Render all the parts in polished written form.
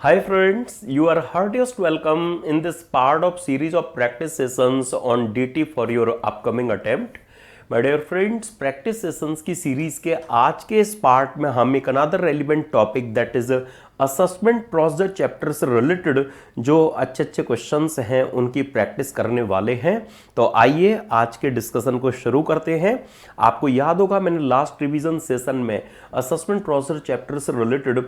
Hi friends, you are heartiest welcome in this part of series of practice sessions on DT for your upcoming attempt. My dear friends, practice sessions की series के आज के इस part में हम एक another relevant topic that is assessment procedure chapter से related जो अच्छे अच्छे क्वेश्चंस हैं उनकी प्रैक्टिस करने वाले हैं। तो आइए आज के डिस्कशन को शुरू करते हैं। आपको याद होगा मैंने लास्ट रिवीजन सेशन में असेसमेंट प्रोसीजर चैप्टर से रिलेटेड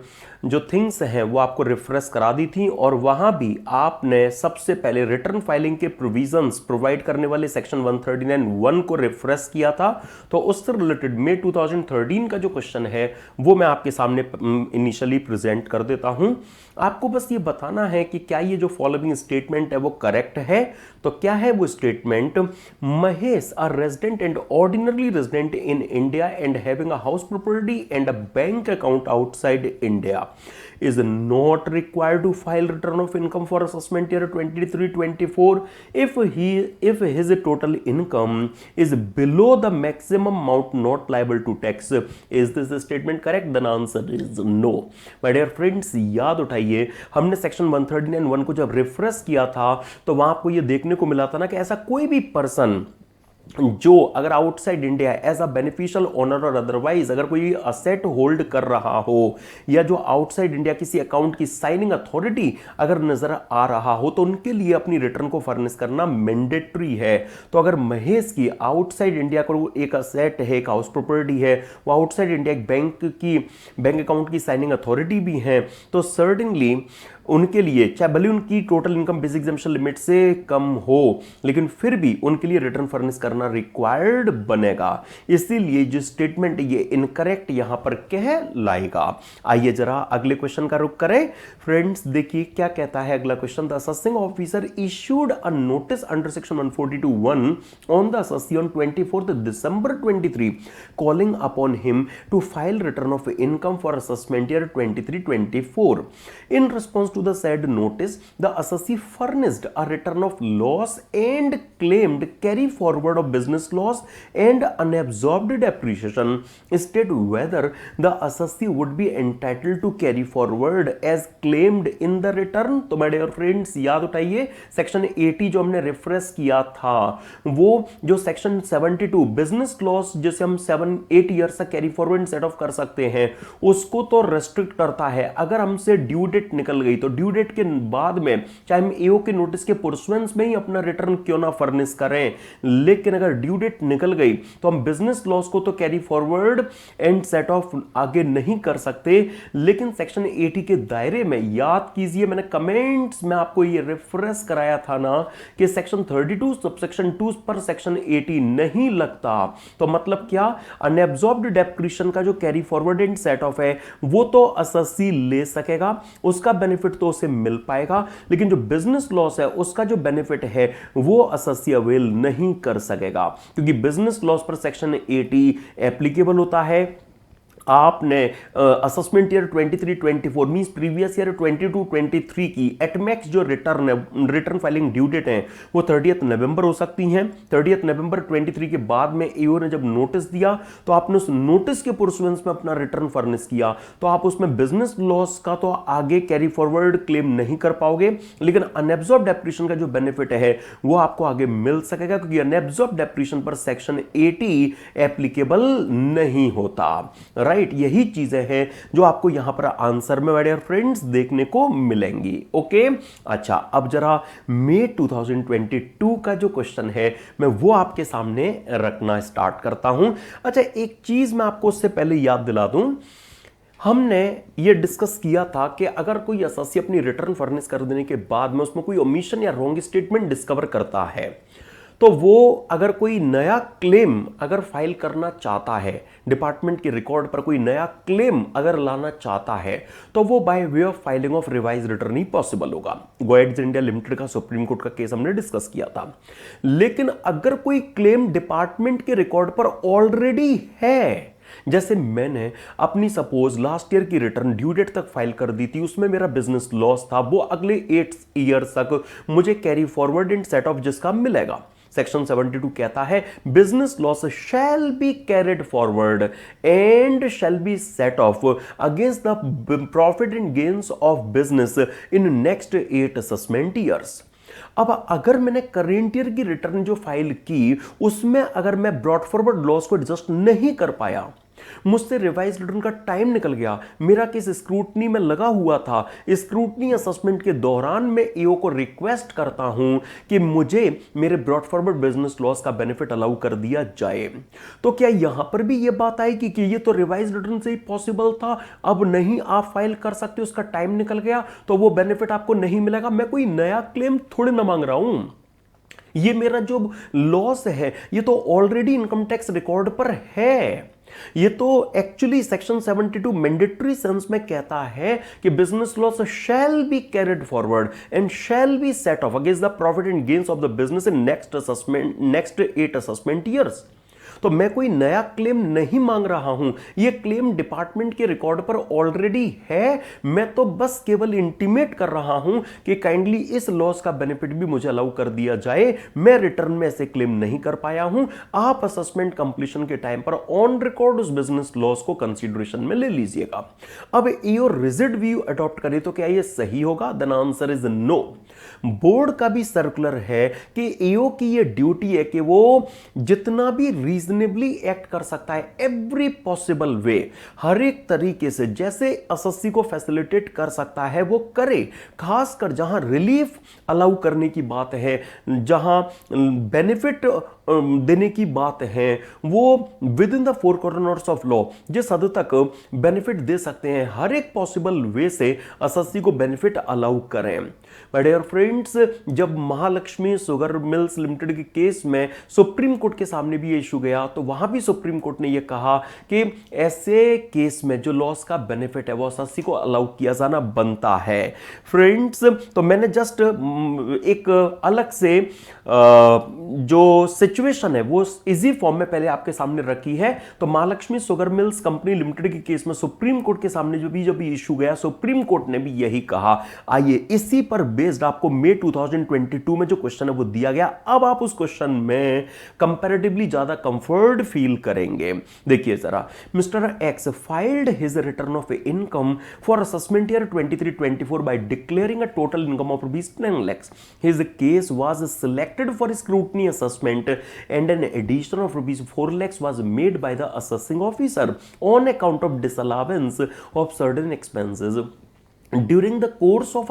जो थिंग्स हैं वो आपको रिफ्रेश करा दी थी और वहां भी आपने सबसे पहले रिटर्न फाइलिंग के प्रोविजंस प्रोवाइड करने वाले सेक्शन 139(1) को रिफ्रेश किया था। तो उससे रिलेटेड मई 2013 का जो क्वेश्चन है वो मैं आपके सामने इनिशियली प्रेजेंट कर देता हूं। आपको बस ये बताना है कि क्या ये जो फॉलोइंग स्टेटमेंट है वो करेक्ट है। तो क्या है वो statement? Mahesh are resident and ordinary resident in India and having a house property and a bank account outside India is not required to file return of income for assessment year 23-24 if his total income is below the maximum amount not liable to tax. Is this statement correct? The answer is no. My dear friends, याद उठाइए हमने section 139(1) को जब refresh किया था तो वहां आपको यह देखने को मिला था ना कि ऐसा कोई भी पर्सन जो अगर outside India as a beneficial owner और अदरवाइज अगर कोई असेट होल्ड कर रहा हो या जो आउटसाइड इंडिया किसी अकाउंट की साइनिंग अथॉरिटी अगर नजर आ रहा हो तो उनके लिए अपनी रिटर्न को फर्निश करना मैंडेटरी है। तो अगर महेश की आउटसाइड इंडिया को एक असेट है, एक हाउस प्रॉपर्टी है, वो आउटसाइड इंडिया एक बैंक अकाउंट की साइनिंग अथॉरिटी भी है, तो सर्टेनली उनके लिए चाहे भले उनकी total income basic exemption limit से कम हो लेकिन फिर भी उनके लिए रिटर्न फर्निश करना रिक्वायर्ड बनेगा। इसीलिए जो स्टेटमेंट ये इनकरेक्ट यहां पर कहलाएगा। आइए जरा अगले क्वेश्चन का रुख करें। फ्रेंड्स देखिए क्या कहता है अगला question. The assessing officer issued a notice under section 142(1) on the assessee on 24th December 23 calling upon him to file return of income for assessment year 23-24. In response to the said notice, the assessee furnished a return of loss and claimed carry forward of business loss and unabsorbed depreciation. State whether the assessee would be entitled to carry forward as claimed in the return. तो my dear friends याद उठाइए section 80 जो हमने refresh किया था वो जो section 72 business loss जिसे हम 7-8 ईयर्स तक कैरी फॉरवर्ड सेट ऑफ कर सकते हैं उसको तो रेस्ट्रिक्ट करता है। अगर हमसे ड्यू डेट निकल गई तो ड्यू डेट के बाद में चाहे हम एओ के नोटिस के पुर्सुएंस में ही अपना रिटर्न क्यों ना फर्निश करें, लेकिन अगर ड्यू डेट निकल गई तो हम बिजनेस लॉस को तो carry forward and set of आगे नहीं कर सकते। लेकिन सेक्शन 80 के दायरे में याद कीजिए मैंने कमेंट्स में आपको ये रेफरेंस कराया था ना कि सेक्शन 32 सबसेक्शन 2 पर सेक्शन 80 नहीं लगता। तो मतलब क्या, अनएब्सॉर्ब्ड डेप्रिसिएशन का जो carry forward and set of है वो तो असेसी ले सकेगा, उसका बेनिफिट तो उसे मिल पाएगा, लेकिन जो बिजनेस लॉस है उसका जो बेनिफिट है वो असेसी अवेल नहीं कर सकेगा क्योंकि बिजनेस लॉस पर सेक्शन 80 एप्लीकेबल होता है। आपने assessment year 23-24 means previous year 22-23 की एटमैक्स जो रिटर्न फाइलिंग ड्यू डेट है वो 30 नवंबर हो सकती हैं। 30 नवंबर 23 के बाद में एओ ने जब नोटिस दिया तो आपने उस नोटिस के पुर्सुएंस में अपना रिटर्न फर्निश किया तो आप उसमें बिजनेस लॉस का तो आगे कैरी फॉरवर्ड क्लेम नहीं कर पाओगे, लेकिन अनएब्सॉर्ब डेप्रिसिएशन का जो बेनिफिट है वो आपको आगे मिल सकेगा क्योंकि अनएब्सॉर्ब डेप्रिसिएशन पर सेक्शन 80 एप्लीकेबल नहीं होता। राइट, यही चीजें हैं जो आपको यहां पर आंसर में डियर फ्रेंड्स देखने को मिलेंगी। ओके, अच्छा अब जरा मई 2022 का जो क्वेश्चन है मैं वो आपके सामने रखना स्टार्ट करता हूं। अच्छा एक चीज मैं आपको उससे पहले याद दिला दूं, हमने ये डिस्कस किया था कि अगर कोई असेसी अपनी रिटर्न फर्निश कर देने के बाद में उसमें कोई ओमिशन या रॉन्ग स्टेटमेंट डिस्कवर करता है तो वो अगर कोई नया क्लेम अगर फाइल करना चाहता है, डिपार्टमेंट के रिकॉर्ड पर कोई नया क्लेम अगर लाना चाहता है तो वो by way of filing of revise return he possible होगा। गोएड्स इंडिया लिमिटेड का सुप्रीम कोर्ट का केस हमने डिस्कस किया था। लेकिन अगर कोई क्लेम डिपार्टमेंट के रिकॉर्ड पर ऑलरेडी है, जैसे मैंने अपनी सपोज लास्ट ईयर की रिटर्न ड्यू डेट तक फाइल कर दी थी, उसमें मेरा बिजनेस लॉस था, वो अगले 8 ईयर तक मुझे carry forward and set of जिसका मिलेगा। सेक्शन 72 कहता है business loss shall be carried forward and shall be set of against the profit and gains of business in next 8 assessment years. अब अगर मैंने करेंट ईयर की रिटर्न जो file की उसमें अगर मैं ब्रॉट फॉरवर्ड लॉस को एडजस्ट नहीं कर पाया, मुझसे रिवाइज रिटर्न का टाइम निकल गया, मेरा केस स्क्रूटनी में लगा हुआ था, स्क्रूटनी असेसमेंट के दौरान मैं ईओ को रिक्वेस्ट करता हूं कि मुझे मेरे ब्रॉट फॉरवर्ड बिजनेस लॉस का बेनिफिट अलाउ कर दिया जाए, तो क्या यहां पर भी यह बात आएगी कि ये तो रिवाइज रिटर्न से ही पॉसिबल था, अब नहीं आप फाइल कर सकते, उसका टाइम निकल गया तो वो बेनिफिट आपको नहीं मिलेगा? मैं कोई नया क्लेम थोड़ी ना मांग रहा हूं, ये मेरा जो लॉस है ये तो ऑलरेडी इनकम टैक्स रिकॉर्ड पर है। ये तो एक्चुअली सेक्शन 72 मैंडेटरी सेंस में कहता है कि business loss shall be carried forward and shall be set of against the profit and gains of the business in next 8 assessment years. तो मैं कोई नया क्लेम नहीं मांग रहा हूं, यह क्लेम डिपार्टमेंट के रिकॉर्ड पर ऑलरेडी है, मैं तो बस केवल इंटीमेट कर रहा हूं कि काइंडली इस लॉस का बेनिफिट भी मुझे अलाउ कर दिया जाए। मैं रिटर्न में ऐसे क्लेम नहीं कर पाया हूं, आप असेसमेंट कंप्लीशन के टाइम पर ऑन रिकॉर्ड उस बिजनेस लॉस को कंसीडरेशन में ले लीजिएगा। अब ये रिजिड व्यू अडॉप्ट करें तो क्या यह सही होगा? Then answer is no. Board का भी सर्कुलर है कि ईओ की यह ड्यूटी है कि वो जितना भी रीजनेबली एक्ट कर सकता है, एवरी पॉसिबल वे, हर एक तरीके से जैसे एसएससी को फैसिलिटेट कर सकता है वो करे, खासकर जहां रिलीफ अलाउ करने की बात है, जहां बेनिफिट देने की बात है, वो with in the four corners of law जिस हद तक बेनिफिट दे सकते हैं, हर एक पॉसिबल वे से एसएससी को बेनिफिट अलाउ करें। माय डियर फ्रेंड्स, जब महालक्ष्मी शुगर मिल्स लिमिटेड के केस में सुप्रीम कोर्ट के सामने भी ये इशू गया तो वहां भी सुप्रीम कोर्ट ने ये कहा कि ऐसे केस में जो लॉस का बेनिफिट है वो एसएससी को अलाउ किया जाना बनता है। फ्रेंड्स, तो मैंने जस्ट एक अलग से जो सिचुएशन है वो इजी फॉर्म में पहले आपके सामने रखी है। तो Mahalakshmi sugar mills company limited के केस में सुप्रीम कोर्ट के सामने जो भी इशू गया, सुप्रीम कोर्ट ने भी यही कहा। आइए इसी पर बेस्ड आपको मई 2022 में जो क्वेश्चन है वो दिया गया। अब आप उस क्वेश्चन में कंपैरेटिवली ज्यादा कंफर्ट फील करेंगे। देखिए जरा, mister x filed his return of income for assessment year 23-24 by declaring a total income of rupees 10 lakhs. His case was selected for scrutiny assessment and an addition of rupees 4 lakhs was made by the assessing officer on account of disallowance of certain expenses. During the course of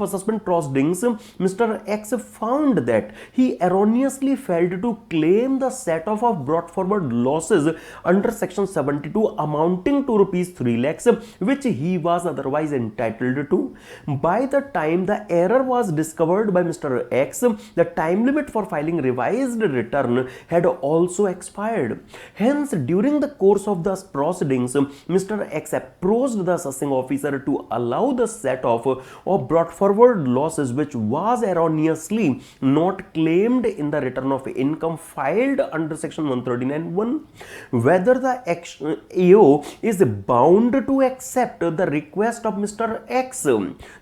assessment proceedings, Mr. X found that he erroneously failed to claim the set-off of brought forward losses under section 72 amounting to rupees 3 lakhs which he was otherwise entitled to. By the time the error was discovered by Mr. X, the time limit for filing revised return had also expired. Hence, during the course of the proceedings, Mr. X approached the assessing officer to allow the set-off of brought forward losses which was erroneously not claimed in the return of income filed under section 139(1). Whether the AO is bound to accept the request of Mr. X,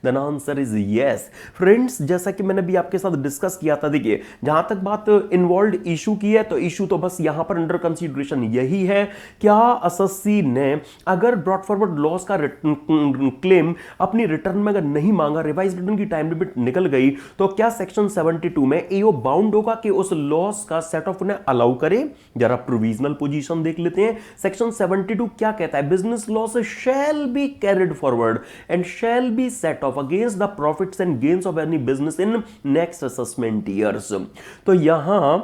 then answer is yes. Friends, जैसा कि मैंने भी आपके साथ discuss किया था, देखिए जहां तक बात इन्वॉल्व इशू की है तो इशू तो बस यहां पर अंडर कंसीडरेशन यही है, क्या एसएससी ने अगर ब्रॉट फॉरवर्ड लॉस का क्लेम अपनी रिटर्न में अगर नहीं मांगा, रिवाइज रिटर्न की टाइम लिमिट निकल गई, तो क्या सेक्शन 72 में एओ बाउंड होगा कि उस लॉस का सेट ऑफ उन्हें अलाउ करे? जरा प्रोविजनल पोजीशन देख लेते हैं। सेक्शन 72 क्या कहता है? Business loss shall be carried forward and shall be set of against the profits and gains of any business in next assessment years. तो यहां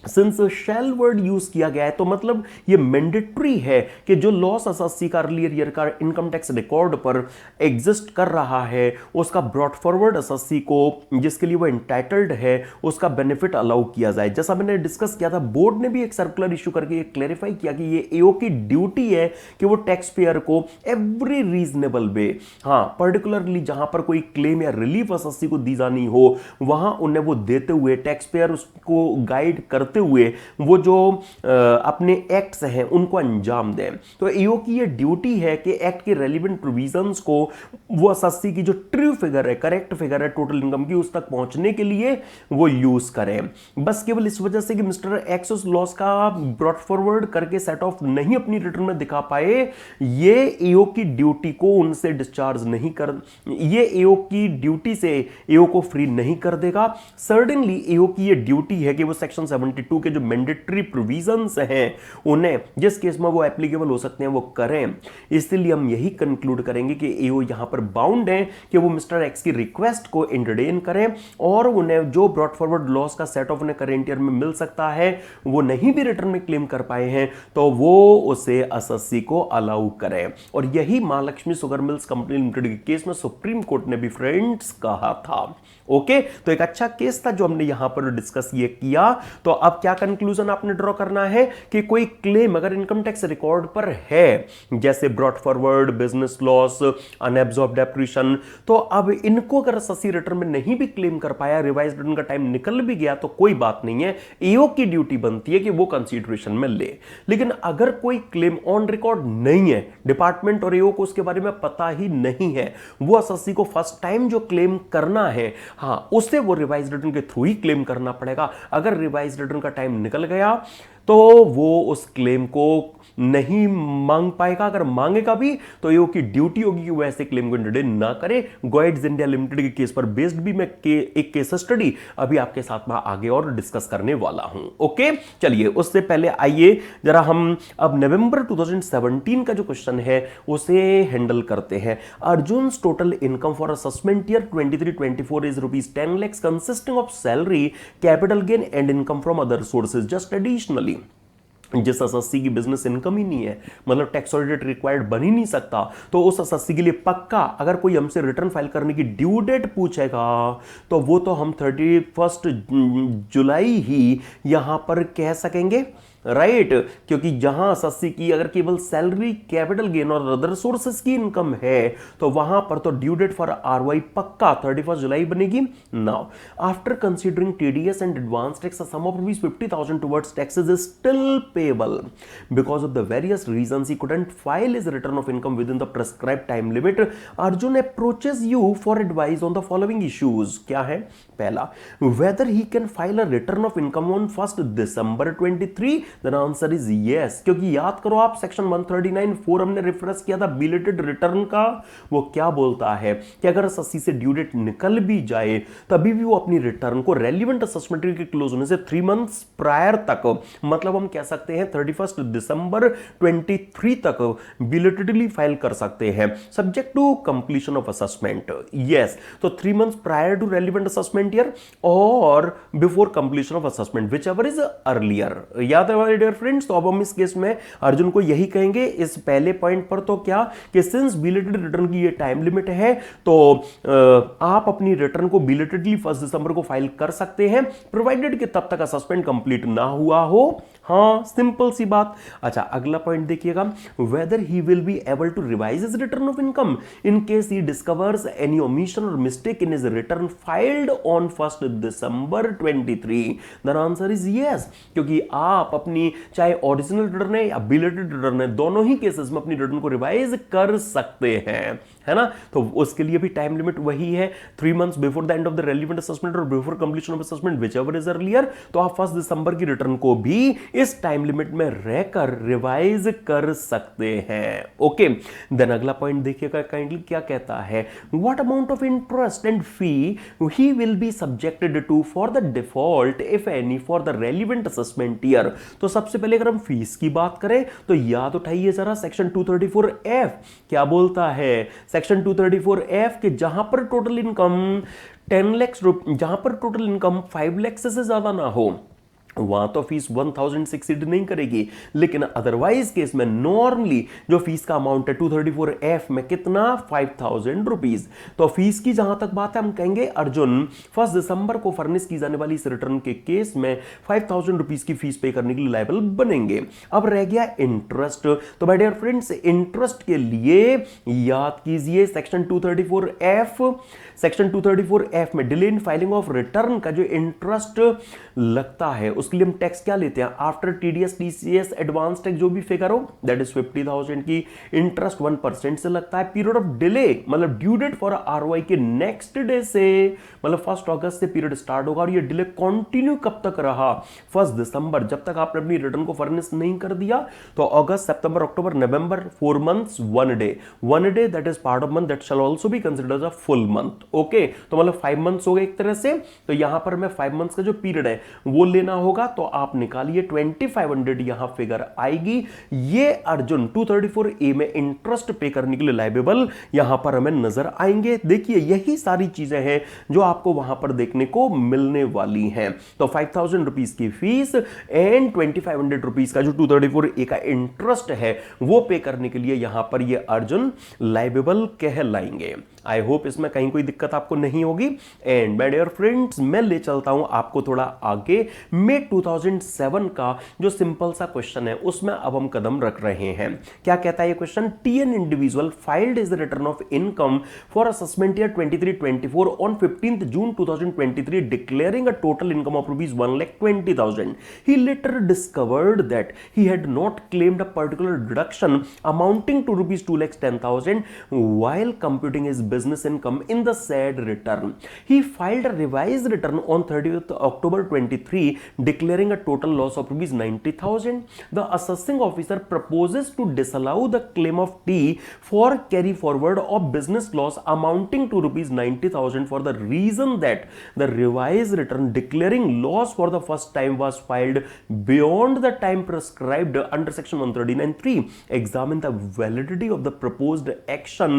सिंस शैल वर्ड यूज किया गया है तो मतलब ये मैंडेटरी है कि जो लॉस एसएससी का अर्लियर ईयर का इनकम टैक्स रिकॉर्ड पर एग्जिस्ट कर रहा है उसका ब्रॉट फॉरवर्ड एसएससी को जिसके लिए वो एंटाइटल्ड है उसका बेनिफिट अलाउ किया जाए। जैसा मैंने डिस्कस किया था, बोर्ड ने भी एक सर्कुलर इशू करके क्लैरिफाई किया कि ये एओ की ड्यूटी है कि वो टैक्स पेयर को एवरी रीजनेबल वे, हाँ पर्टिकुलरली जहां पर कोई क्लेम या रिलीफ एसएससी को दी जानी हो वहां उन्हें वो देते हुए टैक्स पेयर उसको गाइड करते करते हुए वो जो अपने एक्ट्स हैं उनको अंजाम दें। तो ईओ की ये ड्यूटी है कि एक्ट के रेलिवेंट प्रोविजंस को वो एसएससी की जो ट्रू फिगर है, करेक्ट फिगर है टोटल इनकम की, उस तक पहुंचने के लिए वो यूज करें। बस केवल इस वजह से कि मिस्टर एक्स उस लॉस का ब्रॉट फॉरवर्ड करके सेट ऑफ नहीं अपनी रिटर्न में दिखा पाए, ये ईओ की ड्यूटी को उनसे डिस्चार्ज नहीं कर, ये ईओ की ड्यूटी से ईओ को फ्री नहीं कर देगा। सर्टेनली ईओ की ये ड्यूटी है कि वो सेक्शन 72 के जो मैंडेटरी प्रोविजंस हैं उन्हें जिस केस में वो एप्लीकेबल हो सकते हैं वो करें। इसलिए हम यही कंक्लूड करेंगे कि ईओ यहां पर बाउंड है कि वो मिस्टर एक्स की रिक्वेस्ट को एंटरटेन करें और उन्हें जो ब्रॉट फॉरवर्ड लॉस का सेट ऑफ उन्हें करेंट ईयर में मिल सकता है वो नहीं भी रिटर्न में क्लेम कर पाए हैं तो वो उसे एसएससी को अलाउ करें। और यही Mahalakshmi sugar mills company limited के केस में सुप्रीम कोर्ट ने भी फ्रेंड्स कहा था। ओके, तो एक अच्छा केस था जो हमने यहां पर डिस्कस ये किया। तो अब क्या कंक्लूजन आपने ड्रॉ करना है कि कोई क्लेम अगर इनकम टैक्स रिकॉर्ड पर है, जैसे brought forward, business loss, unabsorbed depreciation, तो अब इनको अगर एसएससी रिटर्न में नहीं भी क्लेम कर पाया, रिवाइज रिटर्न का टाइम निकल भी गया तो कोई बात नहीं है, ईओ की ड्यूटी बनती है कि वो कंसीडरेशन में ले। लेकिन अगर कोई क्लेम ऑन रिकॉर्ड नहीं है, डिपार्टमेंट और ईओ को उसके बारे में पता ही नहीं है, वो एसएससी को फर्स्ट टाइम जो क्लेम करना है, हाँ, उससे वो रिवाइज रिटर्न के थ्रू ही क्लेम करना पड़ेगा। अगर रिवाइज रिटर्न का टाइम निकल गया तो वो उस क्लेम को नहीं मांग पाएगा। अगर मांगेगा भी तो ईओ की ड्यूटी होगी कि वो ऐसे क्लेम को एंटरटेन ना करे। गोइड्स इंडिया लिमिटेड के केस पर बेस्ड भी मैं एक केस स्टडी अभी आपके साथ में आगे और डिस्कस करने वाला हूं। ओके, चलिए उससे पहले आइए जरा हम अब नवंबर 2017 का जो क्वेश्चन है उसे हैंडल करते हैं। Arjun total income for assessment year 23-24 is ₹10 lakhs consisting of salary, capital gain and income from other sources just additionally. जिस एसएससी की बिजनेस इनकम ही नहीं है, मतलब टैक्स ऑडिट रिक्वायर्ड बन ही नहीं सकता, तो उस एसएससी के लिए पक्का अगर कोई हमसे रिटर्न फाइल करने की ड्यू डेट पूछेगा तो वो तो हम 31 जुलाई ही यहां पर कह सकेंगे, राइट क्योंकि जहां एसएससी की अगर केवल सैलरी, कैपिटल गेन और अदर सोर्सेस की इनकम है तो वहां पर तो ड्यू डेट फॉर आरवाई पक्का 31 जुलाई बनेगी। Now after considering TDS and advance tax a sum of ₹50,000 towards taxes is still payable because of the various reasons he couldn't file his return of income within the prescribed time limit. Arjun approaches you for advice on the following issues. क्या है? पहला, whether he can file a return of income on 1 December 23। Then answer is yes, क्योंकि याद करो आप section 139(4) हमने reference किया था बिलेटेड रिटर्न का। वो क्या बोलता है कि अगर एसएससी से ड्यू डेट निकल भी जाए तभी भी वो अपनी रिटर्न को रेलिवेंट असेसमेंट के क्लोज होने से 3 मंथ्स प्रायर तक, मतलब हम कह सकते हैं 31 दिसंबर 23 तक बिलेटेडली फाइल कर सकते हैं subject to completion of assessment. Yes, तो 3 months prior to relevant assessment year और before completion of assessment whichever is earlier. याद है डियर फ्रेंड्स? तो अब हम इस केस में अर्जुन को यही कहेंगे इस पहले पॉइंट पर तो क्या कि सिंस बिलेटेड रिटर्न की ये टाइम लिमिट है तो आप अपनी रिटर्न को बिलेटेडली 1 दिसंबर को फाइल कर सकते हैं प्रोवाइडेड कि तब तक असेसमेंट कंप्लीट ना हुआ हो। हाँ, सिंपल सी बात। अच्छा, अगला पॉइंट देखिएगा, whether he will be able to revise his return of income in case he discovers any omission और mistake in his return filed on 1 December 23। The answer is yes, क्योंकि आप अपनी चाहे ओरिजिनल रिटर्न है या belated return है, दोनों ही cases में अपनी रिटर्न को रिवाइज कर सकते हैं, है ना। तो उसके लिए भी टाइम लिमिट वही है, 3 months before the end of the relevant assessment और before completion of assessment whichever is earlier. तो आप 1 दिसंबर की रिटर्न को भी इस टाइम लिमिट में रहकर रिवाइज कर सकते हैं। ओके, देन अगला पॉइंट देखिएगा काइंडली क्या कहता है, what amount of interest and fee he will be subjected to for the default if any for the relevant assessment year. तो सबसे पहले अगर हम फीस की बात करें तो याद उठाइए जरा सेक्शन 234F क्या बोलता है। सेक्शन 234F के जहां पर टोटल इनकम 10 लाख, जहां पर टोटल इनकम 5 लाख से ज्यादा ना हो वहां तो फीस 1000 से एक्सीड नहीं करेगी, लेकिन अदरवाइज केस में नॉर्मली जो फीस का अमाउंट है 234F में कितना 5000 रुपीज। तो फीस की जहां तक बात है हम कहेंगे अर्जुन 1 दिसंबर को फर्निश की जाने वाली इस रिटर्न के केस में 5000 रुपीज की फीस पे करने के लिए लायबल बनेंगे। अब रह गया इंटरेस्ट। तो माय डियर फ्रेंड्स, इंटरेस्ट के लिए याद कीजिए सेक्शन 234F में delay in filing of return का जो इंटरेस्ट लगता है उसके लिए हम टैक्स क्या लेते हैं, after TDS TCS advance tax जो भी फिगर हो दैट इज 50,000 की, इंटरेस्ट 1% से लगता है, पीरियड ऑफ डिले मतलब ड्यू डेट फॉर आरओआई के नेक्स्ट डे से मतलब 1 अगस्त से पीरियड स्टार्ट होगा और ये डिले कंटिन्यू कब तक रहा, 1 दिसंबर, जब तक आपने अपनी रिटर्न को फर्निश नहीं कर दिया। तो अगस्त सितंबर अक्टूबर नवंबर 4 months 1 day that is part of month that shell also be considered a full month. Okay, तो मतलब 5 मंथ्स हो गए एक तरह से। तो यहां पर मैं 5 मंथ्स का जो पीरियड है वो लेना होगा, तो आप निकालिए 2500 यहां फिगर आएगी। ये अर्जुन 234A में इंटरेस्ट पे करने के लिए लाइबेबल यहां पर हमें नजर आएंगे। देखिए यही सारी चीजें हैं जो आपको वहां पर देखने को मिलने वाली हैं। तो 5,000 रुपीज की फीस एंड 2500 रुपीज का जो 234A का इंटरेस्ट है वो पे करने के लिए यहां पर ये अर्जुन लाइबेबल कहलाएंगे। आई होप इसमें कहीं कोई दिक्कत आपको नहीं होगी। एंड माय डियर फ्रेंड्स, मैं ले चलता हूं आपको थोड़ा आगे। मई 2007 का जो सिंपल सा क्वेश्चन है उसमें अब हम कदम रख रहे हैं। क्या कहता है ये question, T N individual filed his return of income for assessment year 23-24 on 15th June 2023 declaring a total income of rupees 1,20,000. He later discovered that he had not claimed a particular deduction amounting to rupees 2,10,000 while computing his business income in the said return. He filed a revised return on 30th October 23 declaring a total loss of rupees 90,000. The assessing officer proposes to disallow the claim of T for carry forward of business loss amounting to rupees 90,000 for the reason that the revised return declaring loss for the first time was filed beyond the time prescribed under section 139(3). Examine the validity of the proposed action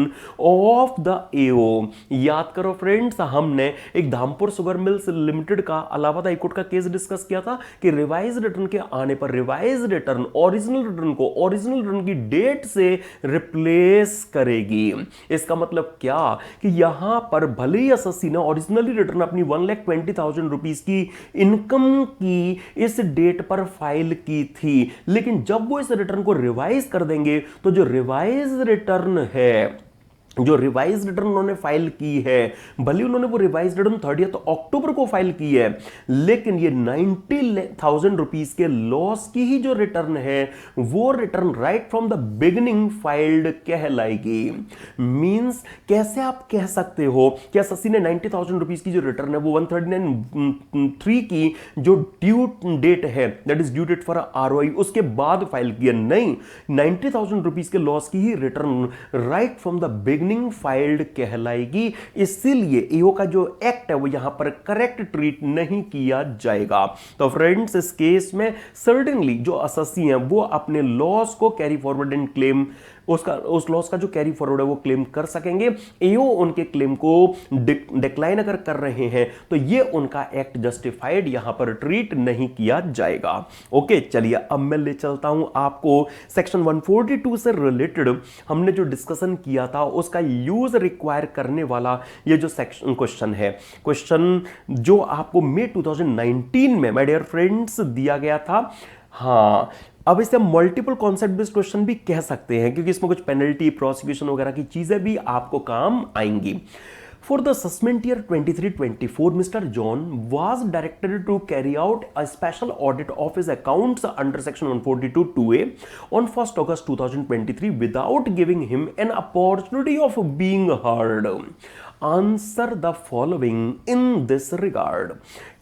of the AO। याद करो friends, हमने एक Dhampur sugar mills limited का Allahabad high court का case discuss किया था कि revise return के आने पर रिवाइज रिटर्न ओरिजिनल रिटर्न को ओरिजिनल रिटर्न की डेट से रिप्लेस करेगी। इसका मतलब क्या कि यहां पर भले ही एसएससी ने ओरिजिनली रिटर्न अपनी 1,20,000 रुपीज की इनकम की इस डेट पर फाइल की थी, लेकिन जब वो इस रिटर्न को रिवाइज कर देंगे तो जो रिवाइज रिटर्न है, जो रिवाइज रिटर्न उन्होंने फाइल की है, भले उन्होंने वो रिवाइज रिटर्न 30 अक्टूबर को फाइल की है, लेकिन ये 90,000 रुपीज के लॉस की ही जो रिटर्न है वो return right from the beginning filed कहलाएगी। मींस कैसे आप कह सकते हो कि एसएससी ने 90,000 रुपीज की जो रिटर्न है वो 139(3) की जो ड्यू डेट है that is due date for ROI उसके बाद फाइल किया, नहीं 90,000 रुपीज के लॉस की ही return right from the beginning filed कहलाएगी। इसीलिए ईओ का जो एक्ट है वो यहां पर करेक्ट ट्रीट नहीं किया जाएगा। तो फ्रेंड्स इस केस में सर्टेनली जो एसएससी है वो अपने लॉस को कैरी फॉरवर्ड एंड क्लेम उस लॉस का जो कैरी फॉरवर्ड है वो क्लेम कर सकेंगे। एओ उनके क्लेम को डिक्लाइन अगर कर रहे हैं तो ये उनका एक्ट जस्टिफाइड यहां पर ट्रीट नहीं किया जाएगा। ओके, चलिए अब मैं ले चलता हूं आपको सेक्शन 142 से रिलेटेड हमने जो डिस्कशन किया था उसका यूज रिक्वायर करने वाला ये जो सेक्शन क्वेश्चन है, क्वेश्चन जो आपको मई 2019 में माय डियर फ्रेंड्स दिया गया था। हाँ, अब इसे मल्टीपल कॉन्सेप्ट बेस्ड क्वेश्चन भी कह सकते हैं क्योंकि इसमें कुछ पेनल्टी प्रोसिक्यूशन वगैरह की चीजें भी आपको काम आएंगी। For the assessment year 23-24, Mr. John was directed to carry out a special audit of his accounts under section 142(2)(a) on 1st August 2023 without giving him an opportunity of being heard. Answer the following in this regard.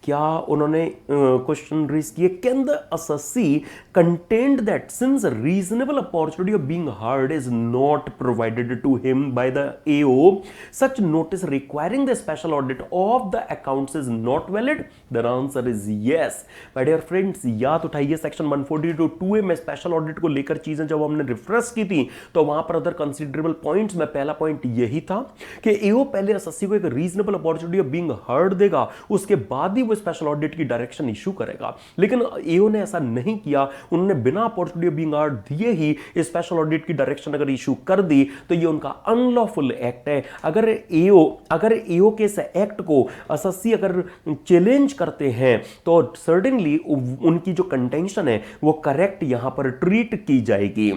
क्या उन्होंने question raise किए, can the assessee contend that since reasonable opportunity of being heard is not provided to him by the AO, such notice requiring the special audit of the accounts is not valid? The answer is yes. My dear friends, याद उठाइए section 142(2)(a) में special audit को लेकर चीजें जब हमने refresh की थी तो वहां पर अदर कंसिडरेबल पॉइंट्स में पहला पॉइंट यही था कि एओ पहले एसएससी को एक reasonable opportunity of being heard देगा, उसके बाद ही वो स्पेशल ऑडिट की डायरेक्शन इशू करेगा। लेकिन एओ ने ऐसा नहीं किया, उन्होंने बिना अपॉर्चुनिटी ऑफ बीइंग हर्ड दिए ही स्पेशल ऑडिट की डायरेक्शन अगर इशू कर दी तो ये उनका अनलॉफुल एक्ट है। अगर एओ के इस एक्ट को एसएससी अगर चैलेंज करते हैं तो सर्टेनली उनकी जो कंटेंशन है वो करेक्ट यहां पर ट्रीट की जाएगी।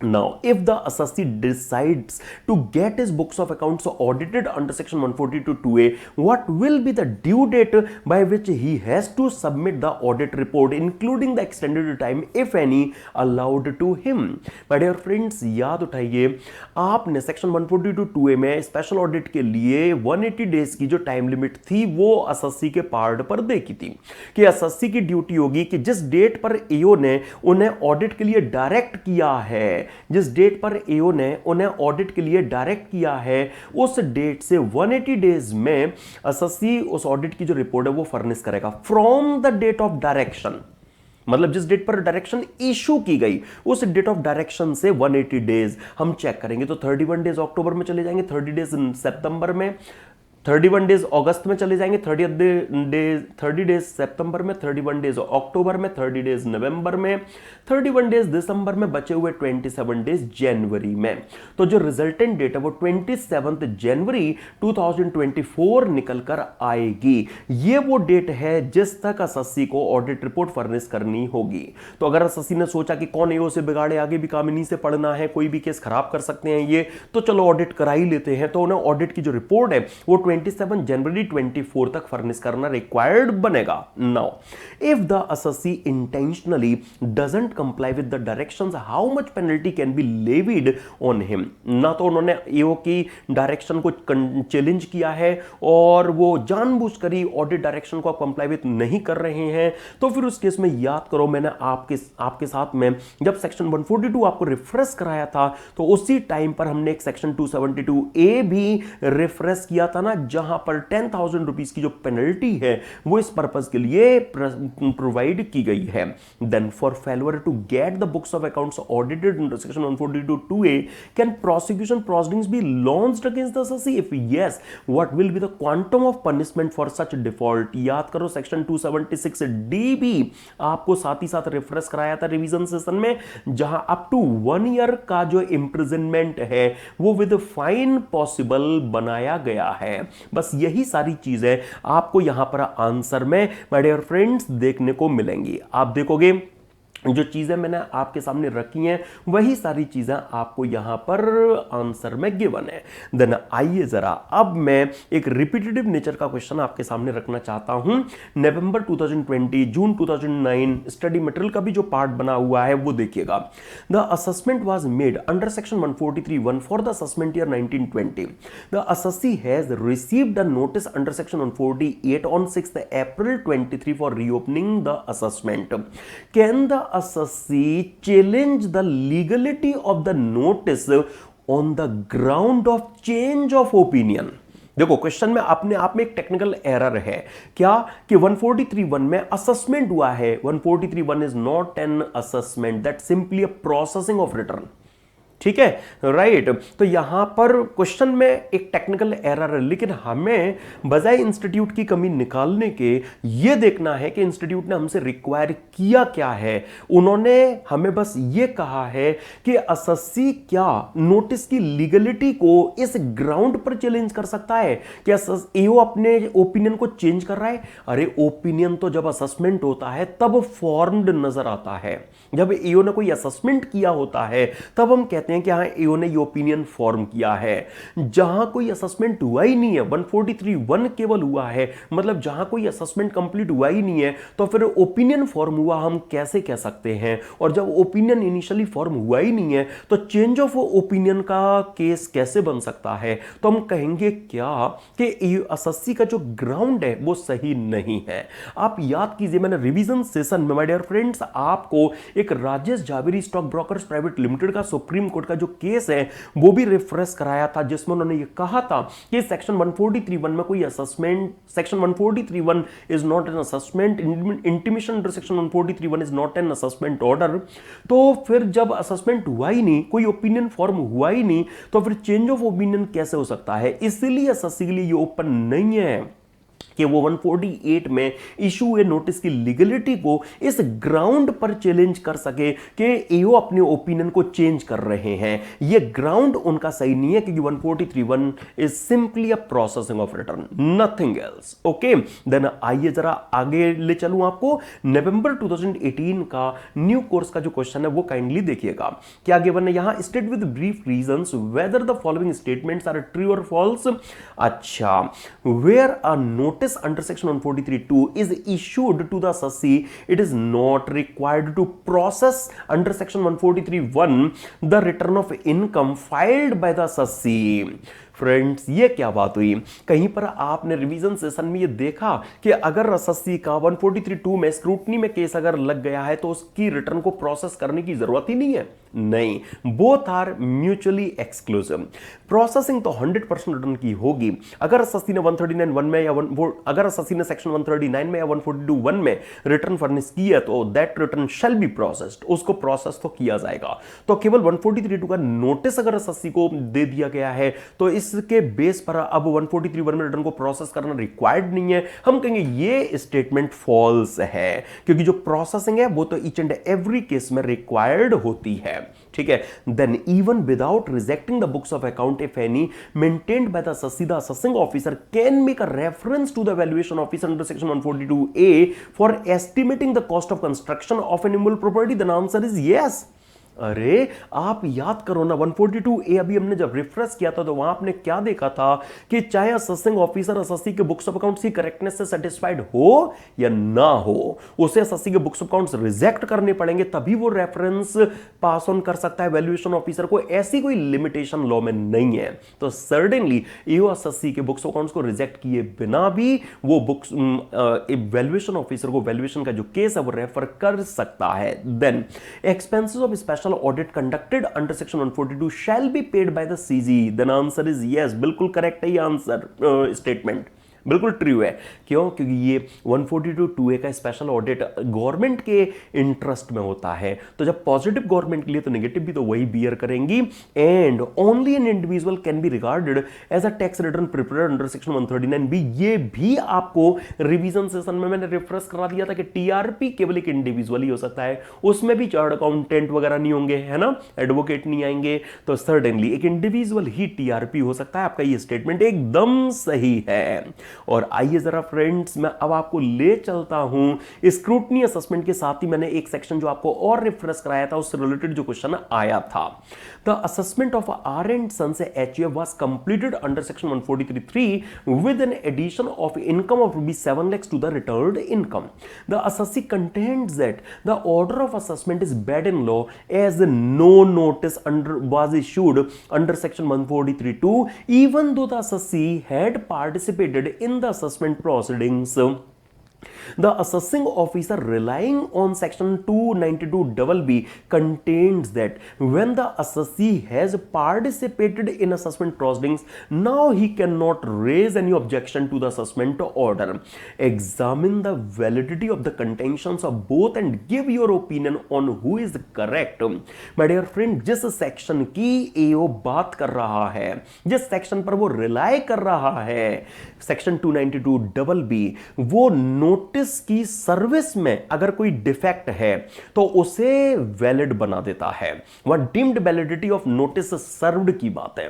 Now, if the assessee decides to get his books of accounts audited under section 142(2)(a), what will be the due date by which he has to submit the audit report, including the extended time, if any, allowed to him? My dear friends, याद उठाइए, आपने section 142(2)(a) में special audit के लिए 180 days की जो time limit थी वो assessee के पार्ट पर देखी थी कि assessee की ड्यूटी होगी कि जिस डेट पर एओ ने उन्हें ऑडिट के लिए डायरेक्ट किया है, जिस डेट पर एओ ने उन्हें ऑडिट के लिए डायरेक्ट किया है, उस डेट से 180 डेज में assessee उस ऑडिट की जो रिपोर्ट है वो फर्निश करेगा from the date of direction. मतलब जिस डेट पर डायरेक्शन इशू की गई उस डेट ऑफ डायरेक्शन से 180 डेज हम चेक करेंगे। तो 31 डेज अक्टूबर में चले जाएंगे, 30 डेज सितंबर में, 31 डेज अगस्त में चले जाएंगे, 30 डेज सितंबर में, 31 डेज अक्टूबर में, 30 डेज नवंबर में, 31 डेज दिसंबर में, बचे हुए 27 डेज जनवरी में। तो जो रिजल्टेंट डेट है वो 27 जनवरी 2024 निकल कर आएगी। ये वो डेट है जिस तक assessee को ऑडिट रिपोर्ट फर्निश करनी होगी। तो अगर assessee ने सोचा कि कौन एओ से बिगाड़े, आगे भी काम इन्हीं से पढ़ना है, कोई भी केस खराब कर सकते हैं ये, तो चलो ऑडिट करा ही लेते हैं, तो उन्हें ऑडिट की जो रिपोर्ट है वो 27 जनवरी 24 तक फर्निश करना रिक्वायर्ड बनेगा। Now if the assessee intentionally doesn't comply with the directions, how much penalty can be levied on him? ना तो उन्होंने एओ की डायरेक्शन को चैलेंज किया है और वो जानबूझकर ही ऑडिट डायरेक्शन को कंप्लाई विद नहीं कर रहे हैं, तो फिर उस केस में याद करो मैंने आपके साथ में जब सेक्शन 142 आपको रिफ्रेश कराया था तो उसी टाइम पर हमने एक सेक्शन 272(a) भी रिफ्रेश किया था ना, जहां पर 10,000 रुपीज की जो पेनल्टी है वो इस पर्पस के लिए प्रोवाइड की गई है। Then for failure to get the books of accounts audited under section 142(2)(a, can prosecution proceedings be launched against the assessee? If yes, what will be the quantum of punishment for such default? याद करो section 276(d) भी आपको साथ ही साथ refresh कराया था revision session में, जहां अप टू 1 ईयर का जो इंप्रिजनमेंट है वो विद फाइन पॉसिबल बनाया गया है। बस यही सारी चीजें आपको यहां पर आंसर में माय डियर फ्रेंड्स देखने को मिलेंगी। आप देखोगे जो चीजें मैंने आपके सामने रखी हैं वही सारी चीजें आपको यहां पर आंसर में गिवन है। देन आइए जरा अब मैं एक रिपीटेटिव नेचर का क्वेश्चन आपके सामने रखना चाहता हूं। नवंबर 2020 जून 2009 स्टडी मटेरियल का भी जो पार्ट बना हुआ है वो देखिएगा। The assessment was made under section 143(1) for the assessment year 1920। The assessee has received a notice under section 148 on 6 April 23 for reopening the assessment. Can the assessee challenge the legality of the notice on the ground of change of opinion? देखो question में अपने आप में एक technical error है क्या कि 143(1) में असेसमेंट हुआ है। 143(1) is not an assessment, that simply a processing of return. ठीक है, राइट। तो यहां पर क्वेश्चन में एक टेक्निकल एरर है, लेकिन हमें बजाय इंस्टीट्यूट की कमी निकालने के ये देखना है कि इंस्टीट्यूट ने हमसे रिक्वायर किया क्या है। उन्होंने हमें बस ये कहा है कि assessee क्या नोटिस की लीगलिटी को इस ग्राउंड पर चैलेंज कर सकता है कि एओ अपने ओपिनियन को चेंज कर रहा है। अरे ओपिनियन तो जब असेसमेंट होता है तब फॉर्म्ड नजर आता है, जब एओ ने कोई असेसमेंट किया होता है तब हम कहते हैं कि हाँ एओ ने ये ओपिनियन फॉर्म किया है। जहां कोई असेसमेंट हुआ ही नहीं है, 143(1) केवल हुआ है, मतलब जहां कोई असेसमेंट कंप्लीट हुआ ही नहीं है तो फिर ओपिनियन फॉर्म हुआ हम कैसे कह सकते हैं। और जब ओपिनियन इनिशियली फॉर्म हुआ ही नहीं है तो चेंज ऑफ ओपिनियन का केस कैसे बन सकता है। तो हम कहेंगे क्या कि assessee का जो ग्राउंड है वो सही नहीं है। आप याद कीजिए मैंने रिवीजन सेशन में माय डियर फ्रेंड्स आपको एक Rajesh Jhaveri stock brokers private limited का सुप्रीम कोर्ट का जो केस है वो भी रिफ्रेश कराया था, जिसमें उन्होंने ये कहा था कि सेक्शन 143(1) में कोई assessment, section 143(1) is not an assessment, intimation under section 143(1) is not an assessment order. तो फिर जब असेसमेंट हुआ ही नहीं, कोई ओपिनियन फॉर्म हुआ ही नहीं, तो फिर चेंज ऑफ ओपिनियन कैसे हो सकता है। इसलिए assessee के लिए ये ओपन नहीं है। कि वो 148 में इशू हुए नोटिस की लीगलिटी को इस ग्राउंड पर चैलेंज कर सके कि एओ अपने ओपिनियन को चेंज कर रहे हैं। ये ग्राउंड उनका सही नहीं है क्योंकि 143(1) is simply a processing of return, nothing else. Okay, then आइए जरा आगे ले चलूं आपको। नवंबर 2018 का न्यू कोर्स का जो क्वेश्चन है वो काइंडली देखिएगा। क्या गिवन है यहां, state with brief reasons whether the following statements are true और फॉल्स। अच्छा, where a notice under section 143(2) is issued to the assessee, it is not required to process under section 143(1) the return of income filed by the assessee। Friends, ये क्या बात हुई? कहीं पर आपने revision session में ये देखा कि अगर assessee का 143(2) में स्क्रूटनी में केस अगर लग गया है तो उसकी रिटर्न को प्रोसेस करने की जरूरत ही नहीं है। नहीं, both are mutually exclusive. Processing तो 100% रिटर्न की होगी। अगर assessee ने 139(1) में या अगर assessee ने सेक्शन 139 में या 142(1) में रिटर्न फर्निश की है तो that return shall be processed, उसको प्रोसेस तो किया जाएगा। तो केवल 143(2) का नोटिस अगर assessee को दे दिया गया है तो इसके बेस पर अब 143(1) में रिटर्न को प्रोसेस करना रिक्वायर्ड नहीं है। हम कहेंगे ये स्टेटमेंट फॉल्स है क्योंकि जो प्रोसेसिंग है वो तो ईच एंड एवरी केस में रिक्वायर्ड होती है। ठीक है, then even without rejecting the books of account if any maintained by the assessee, the assessing officer can make a reference to the valuation officer under section 142A for estimating the cost of construction of an immovable property. The answer is yes. अरे आप याद करो ना, 142A अभी हमने जब refresh किया था तो वहां आपने क्या देखा था कि चाहे असेसिंग ऑफिसर assessee के बुक्स ऑफ अकाउंट्स की करेक्टनेस से सेटिस्फाइड हो या ना हो, उसे assessee के बुक्स ऑफ अकाउंट्स रिजेक्ट करने पड़ेंगे तभी वो रेफरेंस पास ऑन कर सकता है वैल्यूएशन ऑफिसर को। ऐसी कोई लिमिटेशन लॉ में नहीं है। तो सर्टेनली ईओ assessee के बुक्स ऑफ अकाउंट्स को रिजेक्ट किए बिना भी वो बुक्स वैल्यूएशन ऑफिसर को वैल्यूएशन का जो केस है वो रेफर कर सकता है। Then expenses of special audit conducted under section 142 shall be paid by the CG. Then answer is yes. बिल्कुल करेक्ट है ये आंसर स्टेटमेंट, बिल्कुल ट्रू है। क्यों? क्योंकि ये 142(2A) का स्पेशल ऑडिट गवर्नमेंट के इंटरेस्ट में होता है, तो जब पॉजिटिव गवर्नमेंट के लिए तो नेगेटिव भी तो वही बियर करेंगी। And only an individual can be regarded as a tax return preparer under section 139B। ये भी आपको रिवीजन सेशन में मैंने रिफ्रेश करा दिया था कि टीआरपी केवल एक इंडिविजुअल ही हो सकता है, उसमें भी चार्ट अकाउंटेंट वगैरह नहीं होंगे, है ना, एडवोकेट नहीं आएंगे, तो सर्टेनली एक इंडिविजुअल ही टीआरपी हो सकता है। आपका ये स्टेटमेंट एकदम सही है। और आइए जरा फ्रेंड्स, मैं अब आपको ले चलता हूं स्क्रूटनी असेसमेंट के साथ ही मैंने एक सेक्शन जो आपको और रिफ्रेश कराया था उससे रिलेटेड जो क्वेश्चन आया था। The assessment of R and Sons HUF was completed under section 143(3) with an addition of income of ₹7 lakhs to the returned income. The assessee contends that the order of assessment is bad in law as no notice was issued under section 143(2) even though the assessee had participated in the assessment proceedings. The assessing officer relying on section 292BB contains that when the assessee has participated in assessment proceedings, now he cannot raise any objection to the assessment order. Examine the validity of the contentions of both and give your opinion on who is correct. My dear friend, जिस section की एओ बात कर रहा है, जिस section पर वो rely कर रहा है, सेक्शन 292BB, वो नोटिस की सर्विस में अगर कोई डिफेक्ट है तो उसे वैलिड बना देता है। वह deemed validity of notice served की बात है।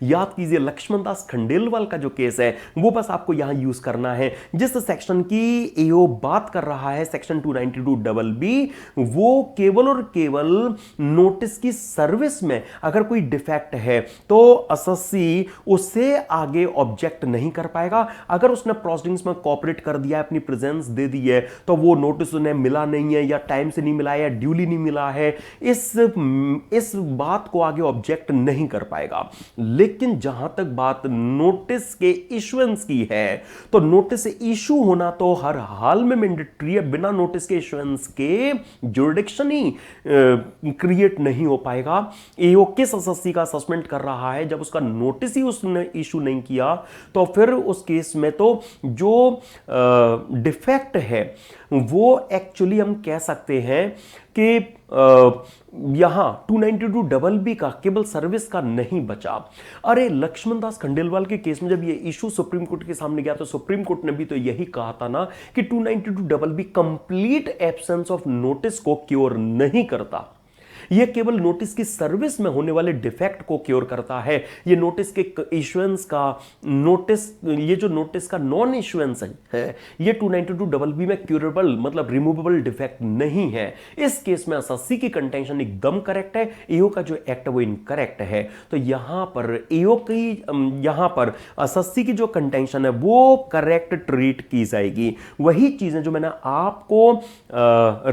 याद कीजिए लक्ष्मण दास खंडेलवाल का जो केस है वो बस आपको यहां यूज करना है। जिस सेक्शन की एओ बात कर रहा है सेक्शन 292BB, वो केवल और केवल नोटिस की सर्विस में अगर कोई डिफेक्ट है तो assessee उससे आगे ऑब्जेक्ट नहीं कर पाएगा। अगर उसने प्रोसीडिंग्स में कोऑपरेट कर दिया, अपनी प्रेजेंस दे दी है, तो वो नोटिस उन्हें मिला नहीं है या टाइम से नहीं मिला है या ड्यूली नहीं मिला है, इस बात को आगे ऑब्जेक्ट नहीं कर पाएगा। लेकिन जहां तक बात नोटिस के इश्यूएंस की है तो नोटिस इशू होना तो हर हाल में मैंडेटरी है। बिना नोटिस के इश्यूएंस के जुरिडिक्शन ही क्रिएट नहीं हो पाएगा। एओ किस assessee का असेसमेंट कर रहा है, जब उसका नोटिस ही उसने इशू नहीं किया तो फिर उस केस में तो जो डिफेक्ट डिफेक्ट है वो एक्चुअली हम कह सकते हैं कि यहां 292BB का केवल सर्विस का नहीं बचा। अरे लक्ष्मण दास खंडेलवाल के केस में जब ये इशू सुप्रीम कोर्ट के सामने गया तो सुप्रीम कोर्ट ने भी तो यही कहा था ना कि 292BB complete absence of notice को क्योर नहीं करता, यह केवल नोटिस की सर्विस में होने वाले डिफेक्ट को क्योर करता है। यह नोटिस के इश्यूएंस का नोटिस, ये जो नोटिस का नॉन इश्यूएंस है ये 292BB में क्यूरेबल मतलब रिमूवेबल डिफेक्ट नहीं है। इस केस में एसएससी की कंटेंशन एकदम करेक्ट है, एओ का जो एक्ट है वो इनकरेक्ट है। तो यहां पर एओ की यहां पर एसएससी की जो कंटेंशन है वो करेक्ट ट्रीट की जाएगी। वही चीजें जो मैंने आपको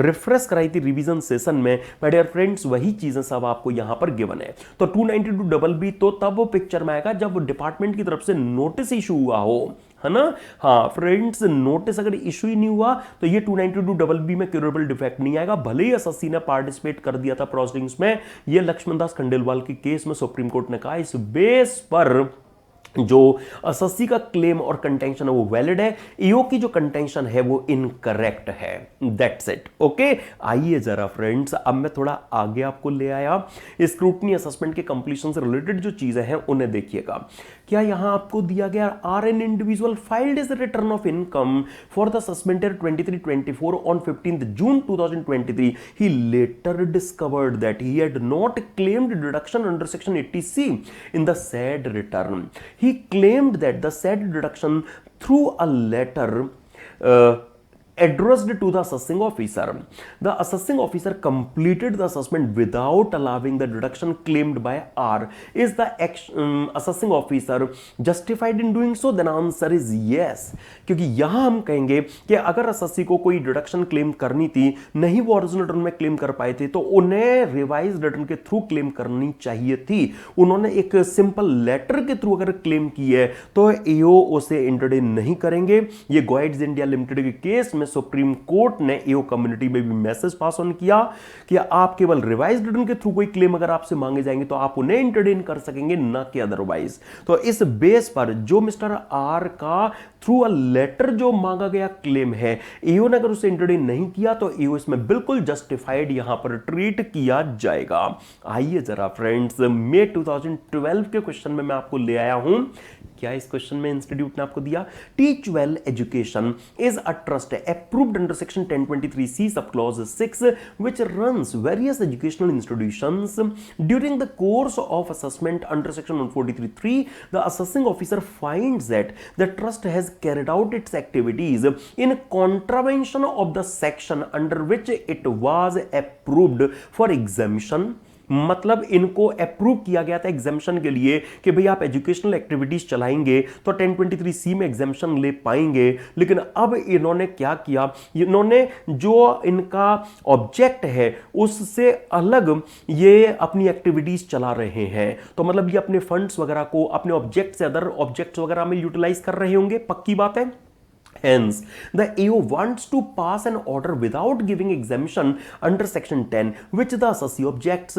रिफ्रेश कराई थी रिवीजन सेशन में, माय डियर फ्रेंड्स, वही चीजें सब आपको यहां पर गिवन है। तो 292BB तो तब वो पिक्चर में आएगा जब डिपार्टमेंट की तरफ से नोटिस इशू हुआ हो, है ना। हाँ फ्रेंड्स, नोटिस अगर इशू ही नहीं हुआ तो ये 292BB में क्यूरेबल डिफेक्ट नहीं आएगा, भले ही एसएससी ने पार्टिसिपेट कर दिया था प्रोसीडिंग्स में। ये लक्ष्मण दास खंडेलवाल के केस में सुप्रीम कोर्ट ने कहा इस बेस पर जो एसएससी का क्लेम और कंटेंशन है वो वैलिड है, ईओ की जो कंटेंशन है वो इनकरेक्ट है। That's it. ओके, आइए जरा फ्रेंड्स अब मैं थोड़ा आगे आपको ले आया। स्क्रूटनी असेसमेंट के कंप्लीशन से रिलेटेड जो चीजें हैं उन्हें देखिएगा। क्या यहां आपको दिया गया R an individual filed his return of income for the assessment year 23-24 on 15th June 2023 he later discovered that he had not claimed deduction under section 80C in the said return. He claimed that the said deduction through a letter addressed to the assessing officer. The assessing officer completed the assessment without allowing the deduction claimed by R. Is the assessing officer justified in doing so? Then answer is yes. क्योंकि यहां हम कहेंगे कि अगर SSC को कोई deduction claim करनी थी, नहीं वो ओरिजिनल रिटर्न में क्लेम कर पाए थे, तो उन्हें रिवाइज रिटर्न के थ्रू क्लेम करनी चाहिए थी। उन्होंने एक सिंपल लेटर के थ्रू अगर क्लेम की है तो एओ उसे इंटरडेन नहीं करेंगे। ये गोइड्स इंडिया लिमिटेड के केस में सुप्रीम कोर्ट ने एओ कम्युनिटी में भी मैसेज पास ऑन किया कि आप केवल रिवाइज रिटर्न के थ्रू कोई क्लेम अगर आपसे मांगे जाएंगे तो आप उन्हें इंटरडेन कर सकेंगे, ना कि अदरवाइज। तो इस बेस पर जो मिस्टर आर का थ्रू अ लेटर जो मांगा गया क्लेम है, एओ ने अगर उसे इंटरडेन नहीं किया तो एओ इसमें बिल्कुल जस्टिफाइड यहां पर ट्रीट किया जाएगा। आइए जरा फ्रेंड्स, मई 2012 के क्वेश्चन में मैं आपको ले आया हूं। क्या इस क्वेश्चन में इंस्टीट्यूट ने आपको दिया, teach well education is a trust approved under section 1023C sub clause 6 which runs various educational institutions. During the course of assessment under section 143(3) the assessing officer finds that the trust has carried out its activities in contravention of the section under which it was approved for exemption. मतलब इनको approve किया गया था एग्जामिशन के लिए कि भाई आप एजुकेशनल एक्टिविटीज चलाएंगे तो 1023C में एग्जामिशन ले पाएंगे, लेकिन अब इन्होंने क्या किया, इन्होंने जो इनका ऑब्जेक्ट है उससे अलग ये अपनी एक्टिविटीज चला रहे हैं। तो मतलब ये अपने फंड्स वगैरह को अपने ऑब्जेक्ट से अदर ऑब्जेक्ट्स वगैरह में यूटिलाइज कर रहे होंगे, पक्की बात है। Hence, the AO wants to pass an order without giving exemption under section 10, which the assessee objects.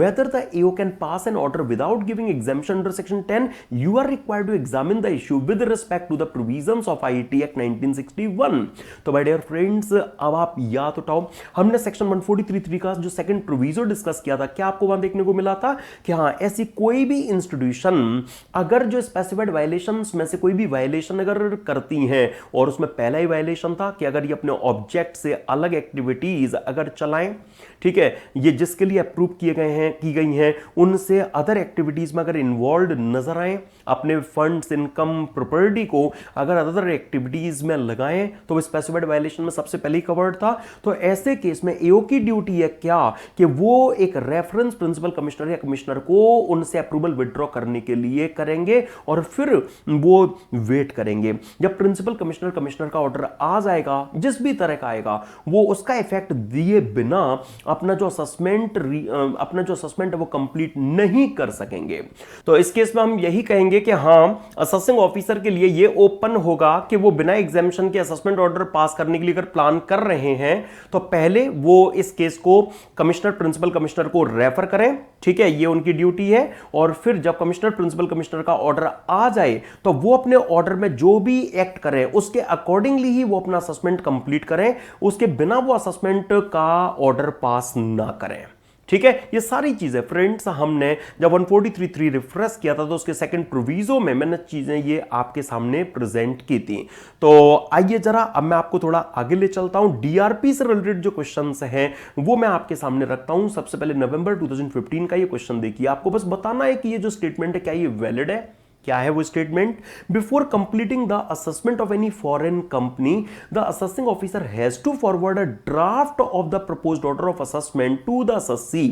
Whether the AO can pass an order without giving exemption under section 10, you are required to examine the issue with respect to the provisions of IET Act 1961. तो my dear friends, अब आप याद उठाओ, हमने section 143(3) का जो second proviso discuss किया था, क्या आपको वहां देखने को मिला था कि हाँ ऐसी कोई भी इंस्टीट्यूशन अगर जो स्पेसिफाइड वायलेशंस में से कोई भी वायलेशन अगर करती हैं, और उसमें पहला ही वायलेशन था कि अगर ये अपने ऑब्जेक्ट से अलग एक्टिविटीज अगर चलाएं, ठीक है, ये जिसके लिए अप्रूव किए गए हैं की गई हैं उनसे अदर एक्टिविटीज में अगर इन्वॉल्व नजर आए, अपने फंड्स इनकम प्रॉपर्टी को अगर अदर एक्टिविटीज में लगाएं तो वो स्पेसिफाइड वायलेशन में सबसे पहले कवर्ड था। तो ऐसे केस में एओ की ड्यूटी है क्या कि वो एक रेफरेंस प्रिंसिपल कमिश्नर या कमिश्नर को उनसे अप्रूवल विड्रॉ करने के लिए करेंगे और फिर वो वेट करेंगे। जब प्रिंसिपल कमिश्नर का ऑर्डर आ जाएगा, जिस भी तरह का आएगा, वो उसका इफेक्ट दिए बिना अपना जो असेसमेंट है वो कंप्लीट नहीं कर सकेंगे। तो इस केस में हम यही कहेंगे कि हां असेसिंग ऑफिसर के लिए ये ओपन होगा कि वो बिना एग्जामिशन के असेसमेंट ऑर्डर पास करने के लिए अगर प्लान कर रहे हैं तो पहले वो इस केस को कमिश्नर प्रिंसिपल कमिश्नर को रेफर करें, ठीक है, ये उनकी ड्यूटी है। और फिर जब कमिश्नर प्रिंसिपल कमिश्नर का ऑर्डर आ जाए तो वो अपने ऑर्डर में जो भी एक्ट करें उस उसके अकॉर्डिंगली ही वो अपना असेसमेंट कंप्लीट करें, उसके बिना वो असेसमेंट का ऑर्डर पास ना करें। ठीक है, ये सारी चीजें फ्रेंड्स हमने जब 143.3 रिफ्रेश किया था तो उसके सेकंड प्रोविजो में मैंने चीजें ये आपके सामने प्रेजेंट की थी। तो आइए जरा अब मैं आपको थोड़ा आगे ले चलता हूं, डीआरपी से रिलेटेड जो क्वेश्चंस हैं वो मैं आपके सामने रखता हूं। सबसे पहले नवंबर 2015 का ये क्वेश्चन देखिए, आपको बस बताना है कि ये जो स्टेटमेंट है क्या ये वैलिड है। क्या है वो statement? Before completing the assessment of any foreign company the assessing officer has to forward a draft of the proposed order of assessment to the assessee.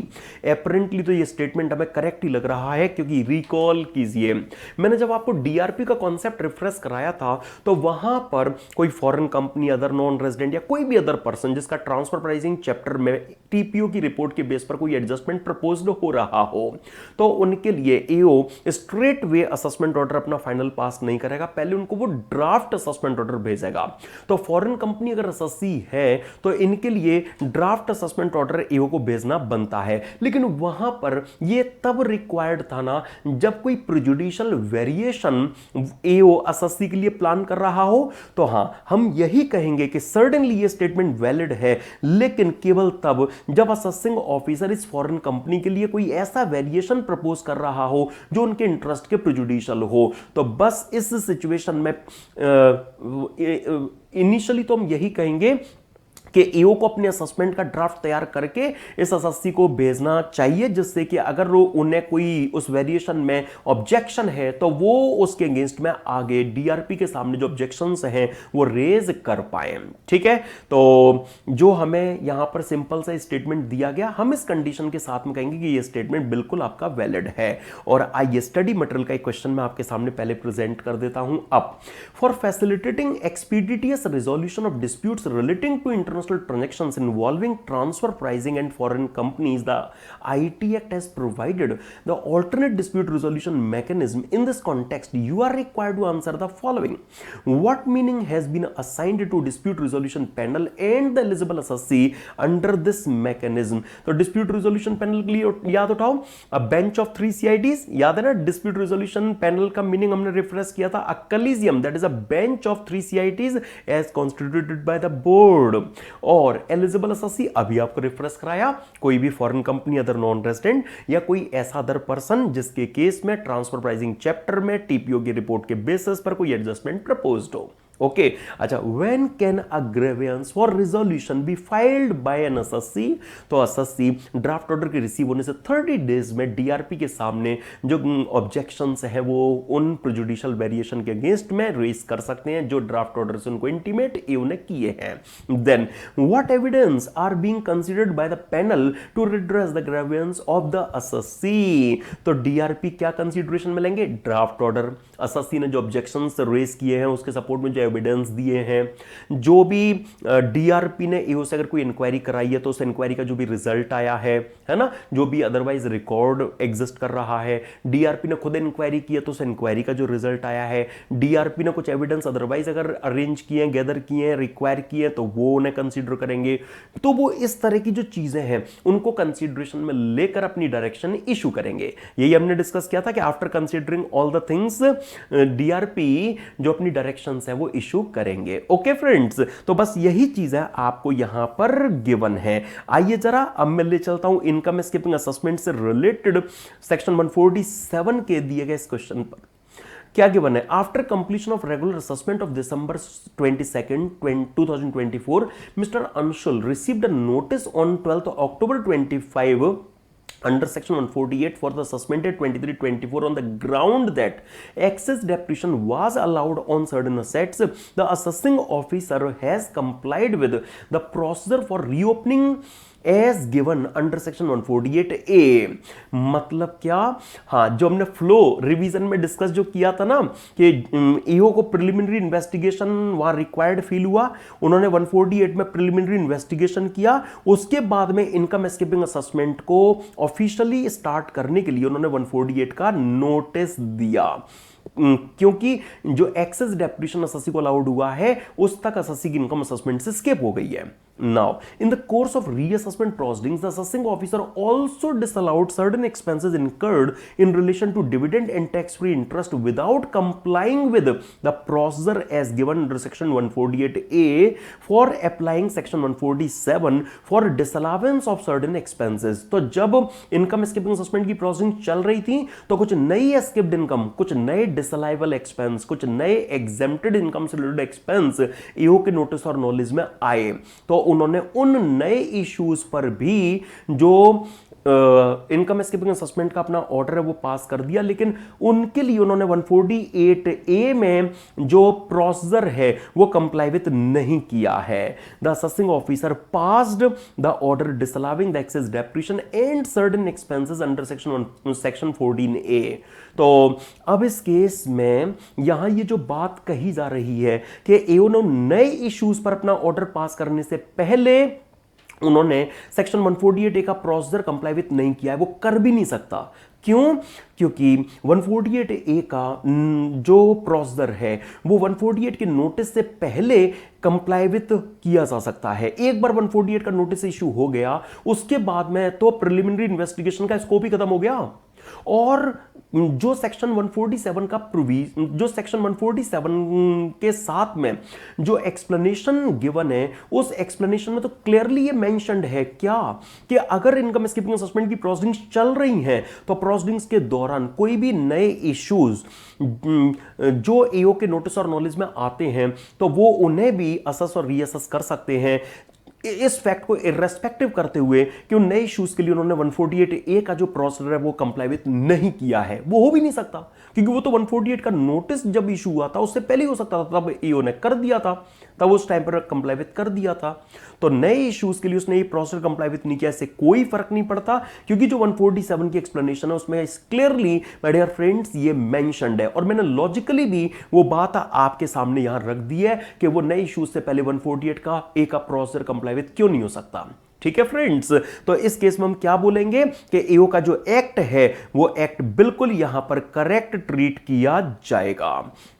Apparently तो ये स्टेटमेंट हमें करेक्ट ही लग रहा है, क्योंकि रिकॉल कीजिए मैंने जब आपको डीआरपी का कॉन्सेप्ट रिफ्रेश कराया था तो वहां पर कोई foreign company, other non resident या कोई भी अदर पर्सन जिसका ट्रांसफर प्राइसिंग चैप्टर में टीपीओ की रिपोर्ट के बेस पर कोई एडजस्टमेंट प्रपोज्ड हो रहा हो तो उनके लिए एओ स्ट्रेट वे असेसमेंट ऑर्डर अपना फाइनल पास नहीं करेगा, पहले उनको वो ड्राफ्ट असेसमेंट ऑर्डर भेजेगा। तो फॉरेन कंपनी अगर असेसी है तो इनके लिए ड्राफ्ट असेसमेंट ऑर्डर एओ को भेजना बनता है, लेकिन वहां पर ये तब रिक्वायर्ड था ना जब कोई प्रेजुडिशियल वेरिएशन एओ असेसी के लिए प्लान कर रहा हो। तो हां, हम यही कहेंगे कि सर्टेनली ये स्टेटमेंट वैलिड है, लेकिन केवल तब जब असेसिंग ऑफिसर इस फॉरेन कंपनी के लिए कोई ऐसा वेरिएशन प्रपोज कर रहा हो जो उनके इंटरेस्ट के प्रेजुडिशियल हो। तो बस इस सिचुएशन में इनिशियली तो हम यही कहेंगे कि एओ को अपने असेसमेंट का ड्राफ्ट तैयार करके इस असेसी को भेजना चाहिए, जिससे कि अगर उन्हें कोई उस वेरिएशन में ऑब्जेक्शन है तो वो उसके अगेंस्ट में आगे डीआरपी के सामने जो ऑब्जेक्शंस हैं वो रेज कर पाए। ठीक है, तो जो हमें यहां पर सिंपल सा स्टेटमेंट दिया गया, हम इस कंडीशन के साथ में कहेंगे कि ये स्टेटमेंट बिल्कुल आपका वैलिड है। और आइए स्टडी मटेरियल का एक क्वेश्चन मैं आपके सामने पहले प्रेजेंट कर देता हूं। अब for facilitating expeditious resolution of disputes relating to international transactions involving transfer pricing and foreign companies, the IT Act has provided the alternate dispute resolution mechanism. In this context, you are required to answer the following. What meaning has been assigned to dispute resolution panel and the eligible assessee under this mechanism? तो dispute resolution panel के लिए याद उठाओ, a bench of 3 CIDs, याद है ना? dispute resolution panel का meaning हमने रिफ्रेश किया था, a collegium, that is a bench of 3 CIDs as constituted by the board. और एलिजिबल असेसी अभी आपको रिफ्रेश कराया, कोई भी foreign company, other non resident या कोई ऐसा अदर पर्सन जिसके केस में ट्रांसफर प्राइसिंग चैप्टर में टीपीओ की रिपोर्ट के बेसिस पर कोई एडजस्टमेंट प्रपोज्ड हो। ओके, अच्छा, when can a grievance for resolution be filed by N assessee? तो असेसी ड्राफ्ट ऑर्डर के रिसीव होने से 30 डेज में डीआरपी के सामने जो ऑब्जेक्शंस हैं वो उन प्रेजुडिशियल वेरिएशन के अगेंस्ट में रेज कर सकते हैं जो ड्राफ्ट ऑर्डर से उनको इंटीमेट एओ ने किए हैं। Then what evidence are being considered by the panel to redress the grievance of the assessee? तो डीआरपी क्या कंसीडरेशन में लेंगे? ड्राफ्ट ऑर्डर, असेसी ने जो ऑब्जेक्शंस रेज किए हैं उसके सपोर्ट में जो एविडेंस दिए हैं, जो भी डीआरपी ने एओ से अगर कोई इंक्वायरी कराई है तो उस इंक्वायरी का जो भी रिजल्ट आया है ना, जो भी अदरवाइज रिकॉर्ड एग्जिस्ट कर रहा है, डीआरपी ने खुद इंक्वायरी की है तो उस इंक्वायरी का जो रिजल्ट आया है, डीआरपी ने कुछ एविडेंस अदरवाइज अगर अरेंज किए हैं, गैदर किए हैं, रिक्वायर किए हैं तो वो उन्हें कंसीडर करेंगे। तो वो इस तरह की जो चीजें हैं उनको कंसीडरेशन में लेकर अपनी डायरेक्शन इशू करेंगे। यही हमने डिस्कस किया था कि after considering all the things DRP जो अपनी डायरेक्शंस है वो इशू करेंगे। ओके फ्रेंड्स, तो बस यही चीज है आपको यहां पर गिवन है। आइए जरा अब मैं ले चलता हूं इनकम स्कीपिंग असेसमेंट से रिलेटेड सेक्शन 147 के दिए गए इस क्वेश्चन पर क्या गिवन है। After completion of regular assessment of December 22nd, 2024, mister Anshul received a notice on 12th October 25 under section 148 for the assessment at 23-24 on the ground that excess depreciation was allowed on certain assets. The assessing officer has complied with the procedure for reopening as given under section 148A। मतलब क्या? हाँ, जो हमने flow revision में discuss जो किया था ना कि ईओ को प्रिलिमिनरी इन्वेस्टिगेशन वहां रिक्वायर्ड फील हुआ, उन्होंने 148 में प्रिलिमिनरी इन्वेस्टिगेशन किया, उसके बाद में इनकम एस्केपिंग असेसमेंट को ऑफिशियली स्टार्ट करने के लिए उन्होंने 148 का नोटिस दिया, क्योंकि जो एक्सेस डेप्रिसिएशन असेसी को अलाउड हुआ है उस तक असेसी की इनकम असेसमेंट से स्किप हो गई है। Now, in the course of reassessment proceedings, the assessing officer also disallowed certain expenses incurred in relation to dividend and tax-free interest without complying with the procedure as given under section 148A for applying section 147 for disallowance of certain expenses. तो जब income escaping assessment की processing चल रही थी तो कुछ नई escaped income, कुछ नए डिसलाइबल एक्सपेंस, कुछ नए एग्जेम्प्टेड इनकम से रिलेटेड एक्सपेंस ईओ के नोटिस और नॉलेज में आए, तो उन्होंने उन नए इश्यूज पर भी जो इनकम एस्केपिंग असेसमेंट का अपना ऑर्डर है वो पास कर दिया, लेकिन उनके लिए उन्होंने 148A में जो प्रोसीजर है वो कंप्लाई विद नहीं किया है. The assessing officer passed the order disallowing the excess depreciation and certain expenses under section 14A. तो अब इस केस में यहां ये जो बात कही जा रही है कि एओ ने नए इश्यूज पर अपना ऑर्डर पास करने से पहले उन्होंने सेक्शन 148A का प्रोसीजर कंप्लाई विथ नहीं किया है, वो कर भी नहीं सकता. क्यों? क्योंकि 148A का जो प्रोसीजर है वो 148 के नोटिस से पहले कंप्लाई विथ किया जा सकता है. एक बार 148 का नोटिस इश्यू हो गया उसके बाद में तो प्रिलिमिनरी इन्वेस्टिगेशन का स्कोप ही खत्म हो गया. और जो सेक्शन 147 का जो सेक्शन 147 के साथ में जो एक्सप्लेनेशन गिवन है उस एक्सप्लेनेशन में तो क्लियरली ये मेंशन्ड है क्या कि अगर इनकम एस्केपिंग असेसमेंट की प्रोसीडिंग्स चल रही हैं तो प्रोसीडिंग्स के दौरान कोई भी नए इश्यूज जो एओ के नोटिस और नॉलेज में आते हैं तो वो उन्हें भी असेस और रीअसेस कर सकते हैं. इस फैक्ट को इररेस्पेक्टिव करते हुए कि उन नए इश्यूज के लिए उन्होंने 148A का जो प्रोसीजर है वो कंप्लाई विथ नहीं किया है, वो हो भी नहीं सकता क्योंकि वो तो 148 का नोटिस जब इशू हुआ था उससे पहले ही हो सकता था, तब ईओ ने कर दिया था, तब उस टाइम पर कंप्लाई विथ कर दिया था. तो नए इश्यूज के लिए उसने ये प्रोसीजर कंप्लाई विथ नहीं किया, इससे कोई फर्क नहीं पड़ता क्योंकि जो 147 की एक्सप्लेनेशन है उसमें क्लियरली माय डियर फ्रेंड्स ये मेंशन्ड है और मैंने लॉजिकली भी वो बात आपके सामने यहां रख दी है कि वो नए इश्यूज से पहले 148 का ए का प्रोसीजर कंप्लाई विथ क्यों नहीं हो सकता. ठीक है फ्रेंड्स, तो इस केस में हम क्या बोलेंगे कि एओ का जो एक्ट है वो एक्ट बिल्कुल यहां पर करेक्ट ट्रीट किया जाएगा.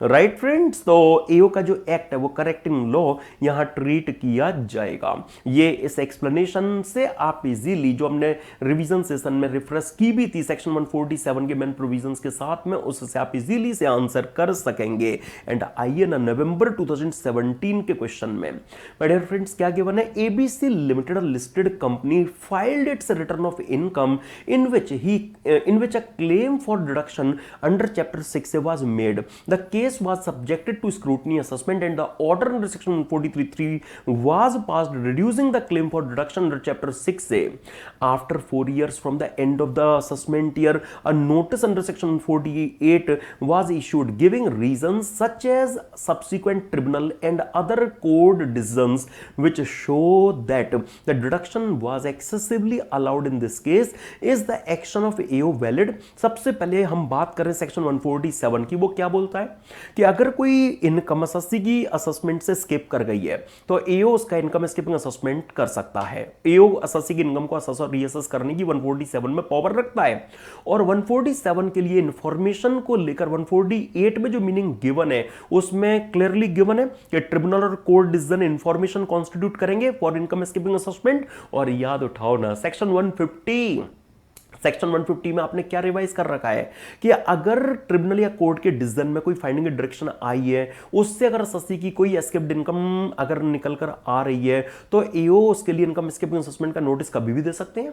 राइट फ्रेंड्स, तो एओ का जो एक्ट है वो करेक्टिंग लॉ यहां ट्रीट किया जाएगा. ये इस एक्सप्लेनेशन से आप इजीली जो हमने रिवीजन सेशन में रिफ्रेश की भी थी सेक्शन 147 के मेन प्रोविजंस के साथ में, उससे आप इजीली से आंसर कर सकेंगे. एंड आइए ना नवंबर 2017 के क्वेश्चन में माय डियर फ्रेंड्स क्या गिवन है. ABC limited listed company filed its return of income in which a claim for deduction under chapter 6A was made. The case was subjected to scrutiny assessment and the order under section 143(3) was passed reducing the claim for deduction under chapter 6A. After 4 years from the end of the assessment year, a notice under section 48 was issued giving reasons such as subsequent tribunal and other court decisions which show that the deduction was excessively allowed in this case. Is the action of AO valid? सबसे पहले हम बात करें section 147 की. वो क्या बोलता है कि अगर कोई इनकम असेसी की असेसमेंट से स्किप कर गई है तो एओ उसका इनकम स्किपिंग असेसमेंट कर सकता है. एओ असेसी की इनकम को असेस और रीअसेस करने की 147 में पावर रखता है और 147 के लिए इंफॉर्मेशन को लेकर 148 में जो मीनिंग गिवन है उसमें क्लियरली गिवन है कि ट्रिब्यूनल और कोर्ट डिसीजन इंफॉर्मेशन कॉन्स्टिट्यूट करेंगे फॉर इनकम स्किपिंग असेसमेंट. और याद उठाओ ना सेक्शन 150 में आपने क्या रिवाइज कर रखा है कि अगर ट्रिब्यूनल या कोर्ट के डिसीजन में कोई फाइंडिंग डायरेक्शन आई है उससे अगर असेसी की कोई एस्केप्ड इनकम अगर निकल कर आ रही है तो एओ उसके लिए इनकम एस्केपिंग असेसमेंट का नोटिस कभी भी दे सकते हैं.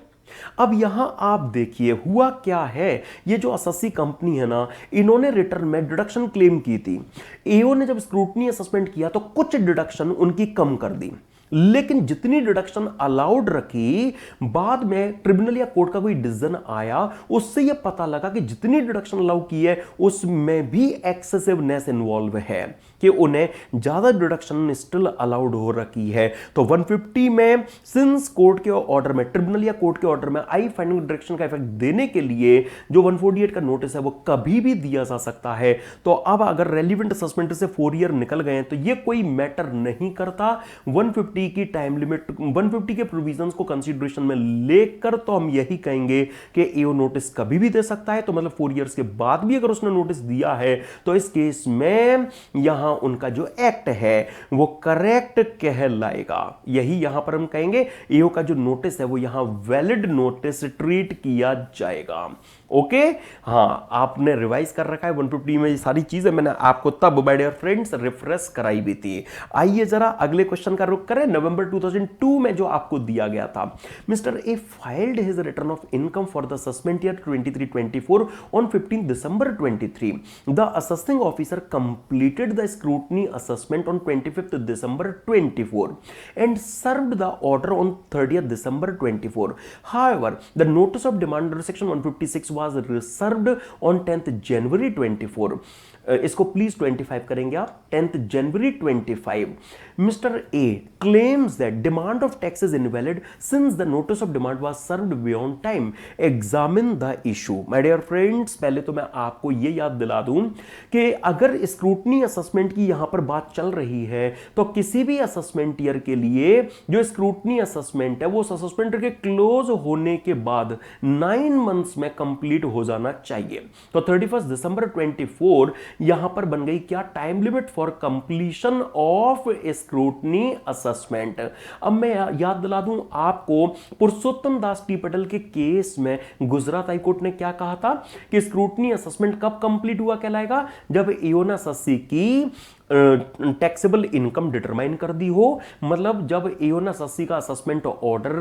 अब यहां आप देखिए हुआ क्या है. ये जो असेसी कंपनी है ना इन्होंने रिटर्न में डिडक्शन क्लेम की थी. एओ ने जब स्क्रूटनी असेसमेंट किया तो कुछ डिडक्शन उनकी कम कर दी, लेकिन जितनी डिडक्शन अलाउड रखी बाद में ट्रिब्यूनल या कोर्ट का कोई डिसीजन आया उससे यह पता लगा कि जितनी डिडक्शन अलाउ की है उसमें भी एक्सेसिवनेस इन्वॉल्व है कि उन्हें ज्यादा डिडक्शन स्टिल अलाउड हो रखी है. तो 150 में सिंस कोर्ट के ऑर्डर में ट्रिब्यूनल या कोर्ट के ऑर्डर में आई फाइंडिंग डायरेक्शन का इफेक्ट देने के लिए जो 148 का नोटिस है वो कभी भी दिया जा सकता है. तो अब अगर रेलिवेंट असेसमेंट से 4 ईयर निकल गए तो ये कोई मैटर नहीं करता. 150 150 की टाइम लिमिट, 150 के प्रोविजंस को कंसीडरेशन में लेकर तो हम यही कहेंगे कि एओ नोटिस कभी भी दे सकता है। तो मतलब 4 इयर्स के बाद भी अगर उसने नोटिस दिया है तो इस केस में यहां उनका जो एक्ट है वो करेक्ट कहलाएगा। यही यहां पर हम कहेंगे एओ का जो नोटिस है वो यहां वैलिड नोटिस ट्रीट किया जाएगा। ओके, हाँ, आपने रिवाइज कर रखा है 150 में ये सारी चीजें मैंने आपको तब माय डियर फ्रेंड्स रिफ्रेश कराई भी थी। आइए जरा अगले क्वेश्चन का रुख करें। नवंबर 2002 में जो आपको दिया गया था, mister A filed his return of income for the assessment year 23-24 on 15 December 23। The assessing officer completed the scrutiny assessment on 25 December 24 and served the order on 30 December 24. However, the notice of demand under section 156 was reserved on 10th January 24. इसको please 25 करेंगे आप। 10th January 25, mister A claims that demand of tax is invalid since the notice of demand was served beyond time. Examine the issue. My dear friends, पहले तो मैं आपको ये याद दिला दूं कि अगर स्क्रूटनी असेसमेंट की यहां पर बात चल रही है तो किसी भी असेसमेंट ईयर के लिए जो स्क्रूटनी असेसमेंट है वो उस असेसमेंट के क्लोज होने के बाद 9 मंथ्स में कंप्लीट हो जाना चाहिए। तो 31 December 24 यहां पर बन गई क्या time limit for completion of scrutiny assessment. अब मैं याद दिला दूं आपको, पुरुषोत्तम दास टी पटेल के केस में गुजरात हाईकोर्ट ने क्या कहा था कि स्क्रूटनी असेसमेंट कब कंप्लीट हुआ कहलाएगा, जब एओना सस्सी की टैक्सेबल इनकम डिटरमाइन कर दी हो, मतलब जब एओना सस्सी का असेसमेंट ऑर्डर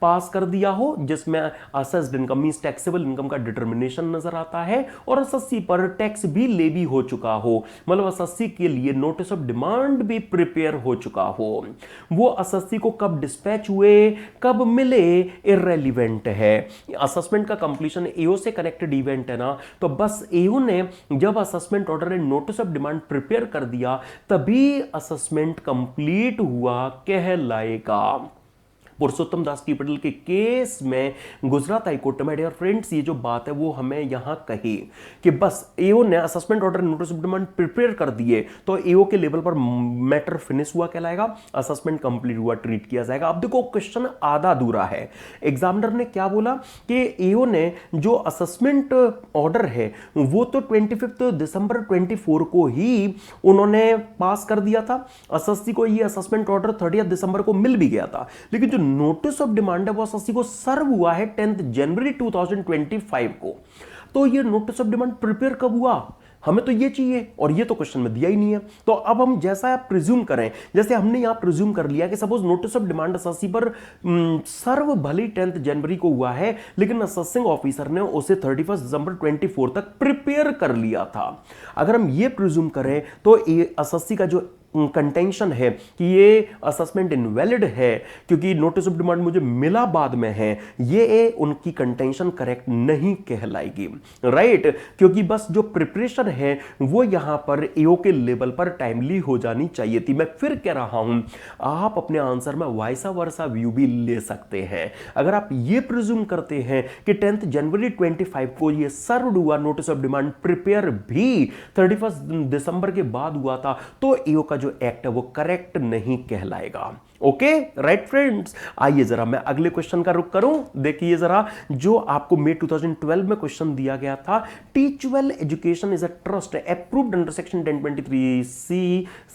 पास कर दिया हो जिसमें assessed income means taxable income का डिटरमिनेशन नजर आता है और असेसी पर टैक्स भी लेवी हो चुका हो, मतलब असेसी के लिए नोटिस ऑफ डिमांड भी प्रिपेयर हो चुका हो। वो असेसी को कब डिस्पैच हुए, कब मिले, इररेलेवेंट है। असेसमेंट का कंप्लीशन एओ से कनेक्टेड इवेंट है ना, तो बस एओ ने जब assessment order and notice of demand prepare कर दिया तभी असेसमेंट कंप्लीट हुआ कहलाएगा। पुरुषोत्तम दास टी पटेल के केस में गुजरात हाईकोर्ट में डियर फ्रेंड्स ये जो बात है वो हमें यहां कही कि बस एओ ने assessment order notice of demand prepare कर दिए तो एओ के लेवल पर मैटर फिनिश हुआ कहलाएगा, असेसमेंट कंप्लीट हुआ ट्रीट किया जाएगा। अब देखो क्वेश्चन आधा अधूरा है। एग्जामिनर ने क्या बोला कि एओ ने जो असेसमेंट ऑर्डर है वो तो 25 December 24 को ही उन्होंने पास कर दिया था, असेसी को ये असेसमेंट ऑर्डर 30 December को मिल भी गया था, लेकिन जो नोटिस ऑफ डिमांड है वो असेसी को सर्व हुआ है 10th January 2025 को। तो ये नोटिस ऑफ डिमांड प्रिपेयर कब हुआ, हमें तो ये चाहिए और ये तो क्वेश्चन में दिया ही नहीं है। तो अब हम जैसा आप प्रिज्यूम करें, जैसे हमने यहां प्रिज्यूम कर लिया कि suppose notice of demand assessee पर सर्व भले 10th January को हुआ है लेकिन असेसिंग ऑफिसर ने उसे 31 December 24 तक प्रिपेयर कर लिया था। अगर हम ये प्रिज्यूम करें तो असेसी का जो कंटेंशन है कि ये असेसमेंट इनवैलिड है क्योंकि नोटिस ऑफ डिमांड मुझे मिला बाद में है, ये उनकी कंटेंशन करेक्ट नहीं कहलाएगी, राइट, क्योंकि बस जो प्रिपरेशन है वो यहां पर एओ के लेवल पर टाइमली हो जानी चाहिए थी। मैं फिर कह रहा हूं आप अपने आंसर में वाइसा वर्सा व्यू भी ले सकते हैं। अगर आप ये प्रिज्यूम करते हैं कि 10th January 25 को ये सर्वड हुआ नोटिस ऑफ डिमांड प्रिपेयर भी 31 December के बाद हुआ था तो एओ का जो एक्ट है वो करेक्ट नहीं कहलाएगा। ओके राइट फ्रेंड्स, आइए जरा मैं अगले क्वेश्चन का रुख करूं। देखिए जरा जो आपको मई 2012 में क्वेश्चन दिया गया था, teach well education is a trust approved under section 1023C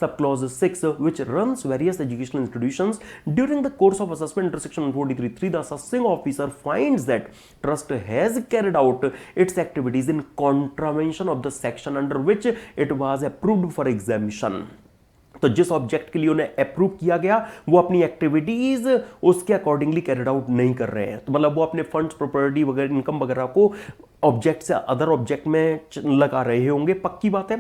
sub clause 6 which runs various educational institutions during the course of assessment under section 143(3) the assessing officer finds that trust has carried out it's activities in contravention of the section under which it was approved for examination. तो जिस object के लिए उन्हें approve किया गया वो अपनी activities उसके अकॉर्डिंगली कैरिड आउट नहीं कर रहे हैं, तो मतलब वो अपने फंड्स प्रॉपर्टी वगैरह इनकम वगैरह को ऑब्जेक्ट से अदर ऑब्जेक्ट में लगा रहे होंगे, पक्की बात है।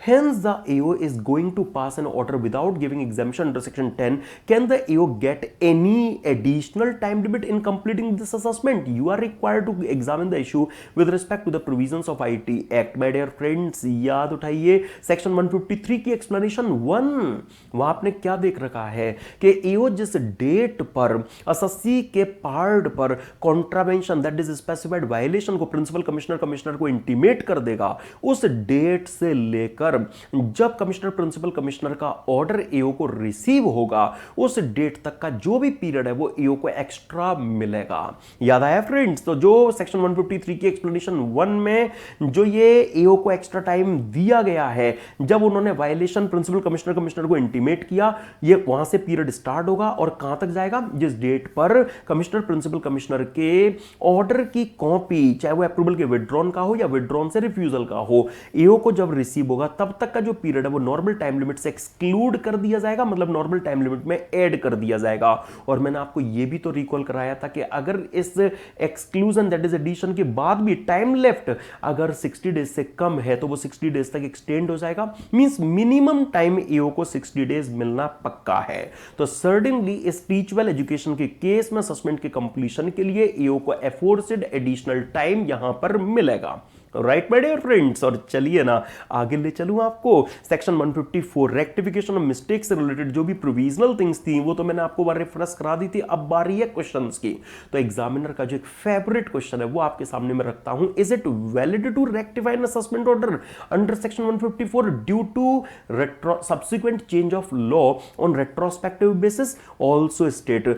Hence the AO is going to pass an order without giving examination under section 10। Can the AO get any additional time limit in completing this assessment? You are required to examine the issue with respect to the provisions of IT act. My dear friends याद उठाइए section 153 की explanation 1, वहां आपने क्या देख रखा है कि एओ जिस डेट पर असेसी के पार्ट पर contravention that is specified violation को प्रिंसिपल कमिश्नर को इंटीमेट कर देगा, उस डेट से लेकर जब कमिश्नर का ऑर्डर एओ को रिसीव होगा उस डेट तक का जो भी पीरियड है वो एओ को एक्स्ट्रा मिलेगा। याद आया फ्रेंड्स? तो जो सेक्शन 153 की एक्सप्लेनेशन 1 में जो ये एओ को एक्स्ट्रा टाइम दिया गया है, जब उन्होंने वायलेशन प्रिंसिपल कमिश्नर को इंटीमेट किया, ये वहां से पीरियड स्टार्ट होगा और कहां तक जाएगा? जिस डेट पर प्रिंसिपल कमिश्नर के ऑर्डर की कॉपी, चाहे वो अप्रूवल के विड्रॉन का हो या विड्रॉन से रिफ्यूजल का हो, एओ को जब रिसीव होगा तब तक का जो पीरियड है वो नॉर्मल टाइम लिमिट से एक्सक्लूड कर दिया जाएगा, मतलब नॉर्मल टाइम लिमिट में ऐड कर दिया जाएगा। और मैंने आपको यह भी तो रिकॉल कराया था कि अगर इस एक्सक्लूजन दैट इज एडिशन के बाद भी टाइम लेफ्ट अगर 60 डेज से कम है तो वो 60 डेज तक एक्सटेंड हो जाएगा। मींस मिनिमम टाइम एओ को 60 डेज मिलना पक्का है। तो सर्टेनली स्पिरिचुअल एजुकेशन के केस में सस्पेंड के कंप्लीशन के लिए एओ को एफोर्स्ड एडिशनल टाइम यहां पर मिलेगा। राइट माय डियर फ्रेंड्स, और चलिए ना आगे ले चलूं आपको। सेक्शन 154 रेक्टिफिकेशन ऑफ मिस्टेक से रिलेटेड जो भी प्रोविजनल थिंग्स थी वो तो मैंने आपको बार रेफरेंस करा दी थी। अब बारी है क्वेश्चंस की। तो एग्जामिनर का जो एक फेवरेट क्वेश्चन है वो आपके सामने मैं रखता हूं। Is it valid to rectify in suspend order under section 154 due to subsequent change of law on retrospective basis? Also state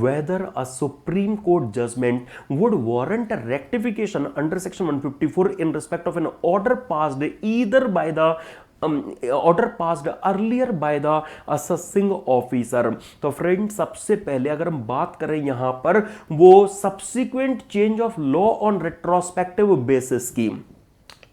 whether a Supreme Court judgment would warrant a rectification under section 154 in respect of an order passed either by the order passed earlier by the assessing officer. तो friend सबसे पहले अगर हम बात करें यहां पर वो subsequent change of law on retrospective basis की,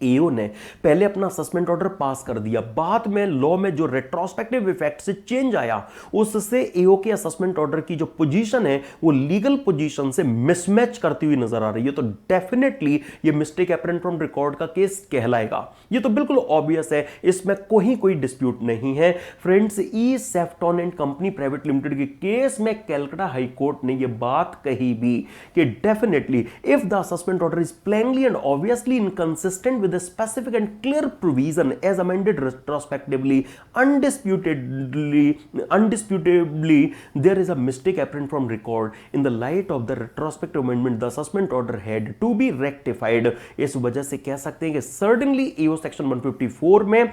एओ ने पहले अपना असेसमेंट ऑर्डर पास कर दिया, बाद में लॉ में जो रेट्रोस्पेक्टिव इफेक्ट से चेंज आया उससे एओ के असेसमेंट ऑर्डर की जो पोजीशन है वो लीगल पोजीशन से मिसमैच करती हुई नजर आ रही है। तो डेफिनेटली ये मिस्टेक एपरेंट फ्रॉम रिकॉर्ड का केस कहलाएगा। ये तो बिल्कुल ऑब्वियस है, इसमें कोई डिस्प्यूट नहीं है। Friends, E Safton and Company Private Limited के केस में कलकत्ता हाई कोर्ट ने यह बात कही भी कि definitely if the assessment order is plainly and obviously inconsistent with a specific and clear provision as amended retrospectively, undisputably there is a mistake apparent from record. In the light of the retrospective amendment, the assessment order had to be rectified. इस वजह से कह सकते हैं कि certainly EO section 154 में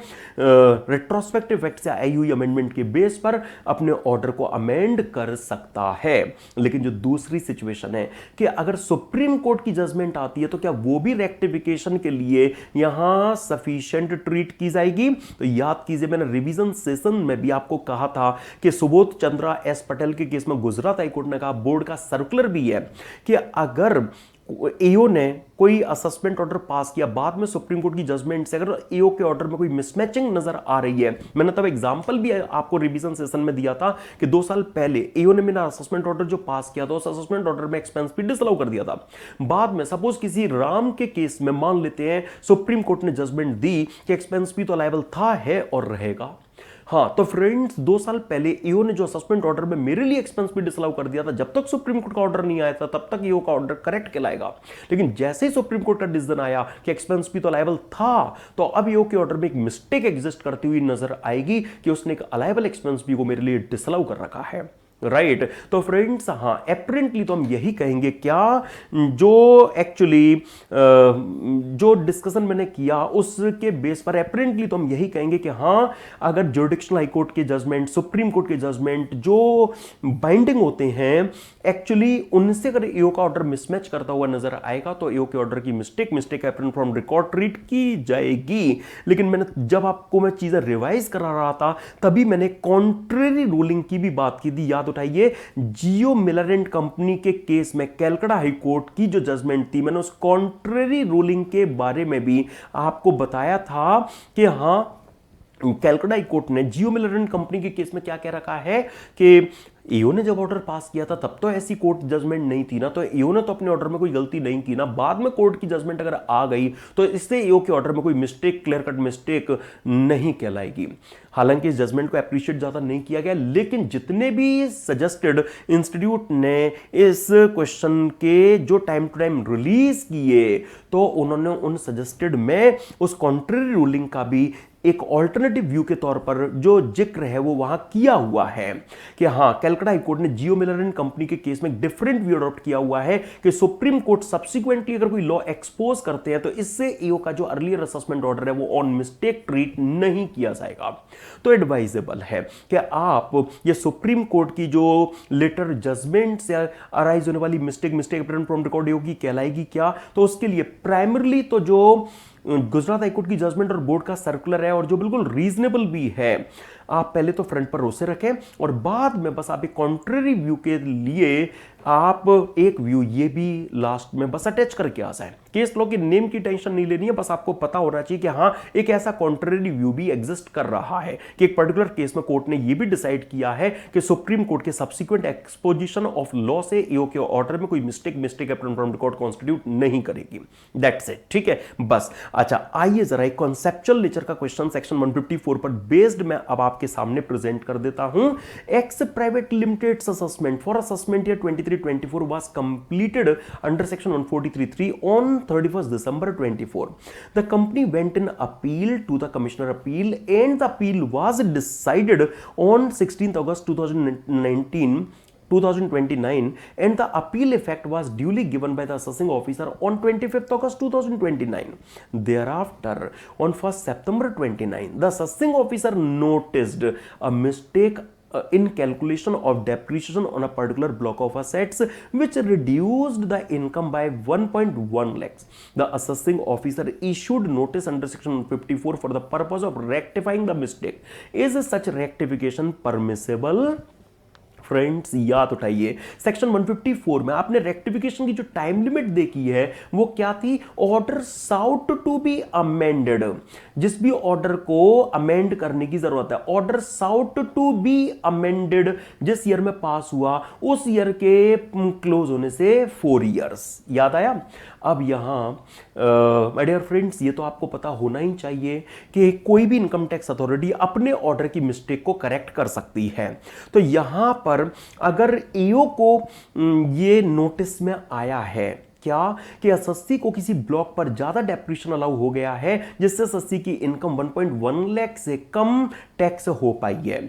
retrospective effect से आई हुई amendment के बेस पर अपने ऑर्डर को अमेंड कर सकता है। लेकिन जो दूसरी सिचुएशन है कि अगर सुप्रीम कोर्ट की जजमेंट आती है तो क्या वो भी रेक्टिफिकेशन के लिए यहां सफिशिएंट ट्रीट की जाएगी? तो याद कीजिए मैंने रिवीजन सेशन में भी आपको कहा था कि सुबोध चंद्रा एस पटेल के केस में गुजरात हाईकोर्ट ने कहा, बोर्ड का सर्कुलर भी है कि अगर एओ ने कोई असेसमेंट ऑर्डर पास किया, बाद में सुप्रीम कोर्ट की जजमेंट से अगर एओ के ऑर्डर में कोई मिसमैचिंग नजर आ रही है, मैंने तब एग्जांपल भी आपको रिवीजन सेशन में दिया था कि 2 साल पहले एओ ने मेरा असेसमेंट ऑर्डर जो पास किया था उस असेसमेंट ऑर्डर में एक्सपेंस भी डिसअलाउ कर दिया था। बाद में सपोज किसी राम के केस में मान लेते हैं सुप्रीम कोर्ट ने जजमेंट दी कि एक्सपेंस भी तो अलाइबल था, है और रहेगा। हाँ, तो फ्रेंड्स 2 साल पहले ईओ ने जो असेसमेंट ऑर्डर में मेरे लिए एक्सपेंस भी डिसअलाउ कर दिया था, जब तक सुप्रीम कोर्ट का ऑर्डर नहीं आया था तब तक ईओ का ऑर्डर करेक्ट कहलाएगा। लेकिन जैसे ही सुप्रीम कोर्ट का डिसीजन आया कि एक्सपेंस भी तो अलाइबल था, तो अब ईओ के ऑर्डर में एक मिस्टेक एग्जिस्ट करती हुई नजर आएगी कि उसने एक अलाइबल एक्सपेंस भी को मेरे लिए डिसअलाउ कर रखा है। राइट तो फ्रेंड्स, हाँ एपरेंटली तो हम यही कहेंगे क्या, जो एक्चुअली जो डिस्कशन मैंने किया उसके बेस पर एपरेंटली तो हम यही कहेंगे कि हाँ, अगर ज्यूरिडिक्शनल हाई कोर्ट के जजमेंट, सुप्रीम कोर्ट के जजमेंट जो बाइंडिंग होते हैं एक्चुअली उनसे अगर ईओ का ऑर्डर मिसमैच करता हुआ नजर आएगा तो ईओ के ऑर्डर की mistake apparent from record treat की जाएगी। लेकिन मैंने जब आपको मैं चीजें रिवाइज करा रहा था तभी मैंने कॉन्ट्रेरी रूलिंग की भी बात की थी। याद उठाइए, जियो मिलर एंड कंपनी के केस में कलकत्ता हाई कोर्ट की जो जजमेंट थी, मैंने उस कॉन्ट्रेरी रूलिंग के बारे में भी आपको बताया था कि हां, कलकत्ता हाई कोर्ट ने जियो मिलर एंड कंपनी के केस में क्या कह रखा है कि ईओ ने जब ऑर्डर पास किया था तब तो ऐसी कोर्ट जजमेंट नहीं थी ना, तो ईओ ने तो अपने ऑर्डर में कोई गलती नहीं की ना, बाद में कोर्ट की जजमेंट अगर आ गई तो इससे ईओ के ऑर्डर में कोई मिस्टेक, क्लियर कट मिस्टेक नहीं कहलाएगी। हालांकि इस जजमेंट को एप्रिशिएट ज्यादा नहीं किया गया, लेकिन जितने भी सजेस्टेड इंस्टीट्यूट ने इस क्वेश्चन के जो टाइम टू टाइम रिलीज किए तो उन्होंने उन सजेस्टेड में उस कॉन्ट्रेरी रूलिंग का भी एक ऑल्टरनेटिव व्यू के तौर पर जो जिक्र है वो वहां किया हुआ है कि हाँ, कलकत्ता हाई कोर्ट ने जियो मिलर एंड कंपनी के केस में डिफरेंट व्यू अडॉप्ट किया हुआ है कि सुप्रीम कोर्ट सब्सिक्वेंटली अगर कोई लॉ एक्सपोज करते हैं तो इससे ईओ का जो अर्लियर असेसमेंट ऑर्डर है वो ऑन मिस्टेक ट्रीट नहीं किया जाएगा। तो एडवाइजेबल है कि आप ये सुप्रीम कोर्ट की जो लेटर जजमेंट से अराइज होने वाली मिस्टेक अपरेंट फ्रॉम रिकॉर्ड होगी, कहलाएगी क्या, तो उसके लिए प्राइमरली तो जो गुजरात हाईकोर्ट की जजमेंट और बोर्ड का सर्कुलर है और जो बिल्कुल रीजनेबल भी है, आप पहले तो फ्रंट पर रोसे रखें और बाद में बस आप एक कॉन्ट्ररी व्यू के लिए आप एक व्यू ये भी लास्ट में बस अटैच करके आ जाए। केस लॉ के नेम की टेंशन नहीं लेनी है, बस आपको पता होना चाहिए कि हाँ, एक ऐसा कॉन्ट्ररी व्यू भी एग्जिस्ट कर रहा है कि एक पर्टिकुलर केस में कोर्ट ने ये भी डिसाइड किया है कि सुप्रीम कोर्ट के सब्सिक्वेंट एक्सपोजिशन ऑफ लॉ से ईओ के ऑर्डर में कोई mistake apparent from record constitute नहीं करेगी। दैट्स इट, ठीक है बस। अच्छा, आइए जरा एक कॉन्सेप्चुअल नेचर का क्वेश्चन सेक्शन 154 पर बेस्ड मैं अब आपके सामने प्रेजेंट कर देता हूं। X private limited assessment for assessment year 23-24 was completed under section 143(3) on 31st December 24. The company went in appeal to the commissioner appeal and the appeal was decided on 16th August 2029 and the appeal effect was duly given by the assessing officer on 25th August 2029. Thereafter, on 1st September 29, the assessing officer noticed a mistake in calculation of depreciation on a particular block of assets which reduced the income by 1.1 lakhs. The assessing officer issued notice under section 154 for the purpose of rectifying the mistake. Is such rectification permissible? Friends याद उठाइए, section 154 में आपने rectification की जो time limit देखी है वो क्या थी? Order sought to be amended. जिस भी ऑर्डर को अमेंड करने की जरूरत है, order sought to be amended जिस ईयर में पास हुआ उस ईयर के क्लोज होने से 4 इयर्स। याद आया? अब यहां माय डियर फ्रेंड्स, ये तो आपको पता होना ही चाहिए कि कोई भी इनकम टैक्स अथॉरिटी अपने ऑर्डर की मिस्टेक को करेक्ट कर सकती है। तो यहां पर अगर ईओ को ये नोटिस में आया है क्या कि एसएससी को किसी ब्लॉक पर ज्यादा डेप्रिसिएशन अलाउ हो गया है जिससे एसएससी की इनकम 1.1 लाख से कम टैक्स हो पाई है,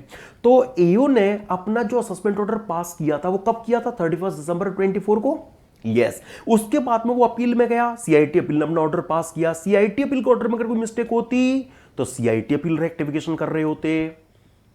तो ईओ ने अपना जो असेसमेंट ऑर्डर पास किया था वो कब किया था? 31 दिसंबर 24 को। यस, उसके बाद में वो अपील में गया, सीआईटी अपील ने अपना ऑर्डर पास किया। सीआईटी अपील के ऑर्डर में अगर कोई मिस्टेक होती तो सीआईटी अपील रेक्टिफिकेशन कर रहे होते,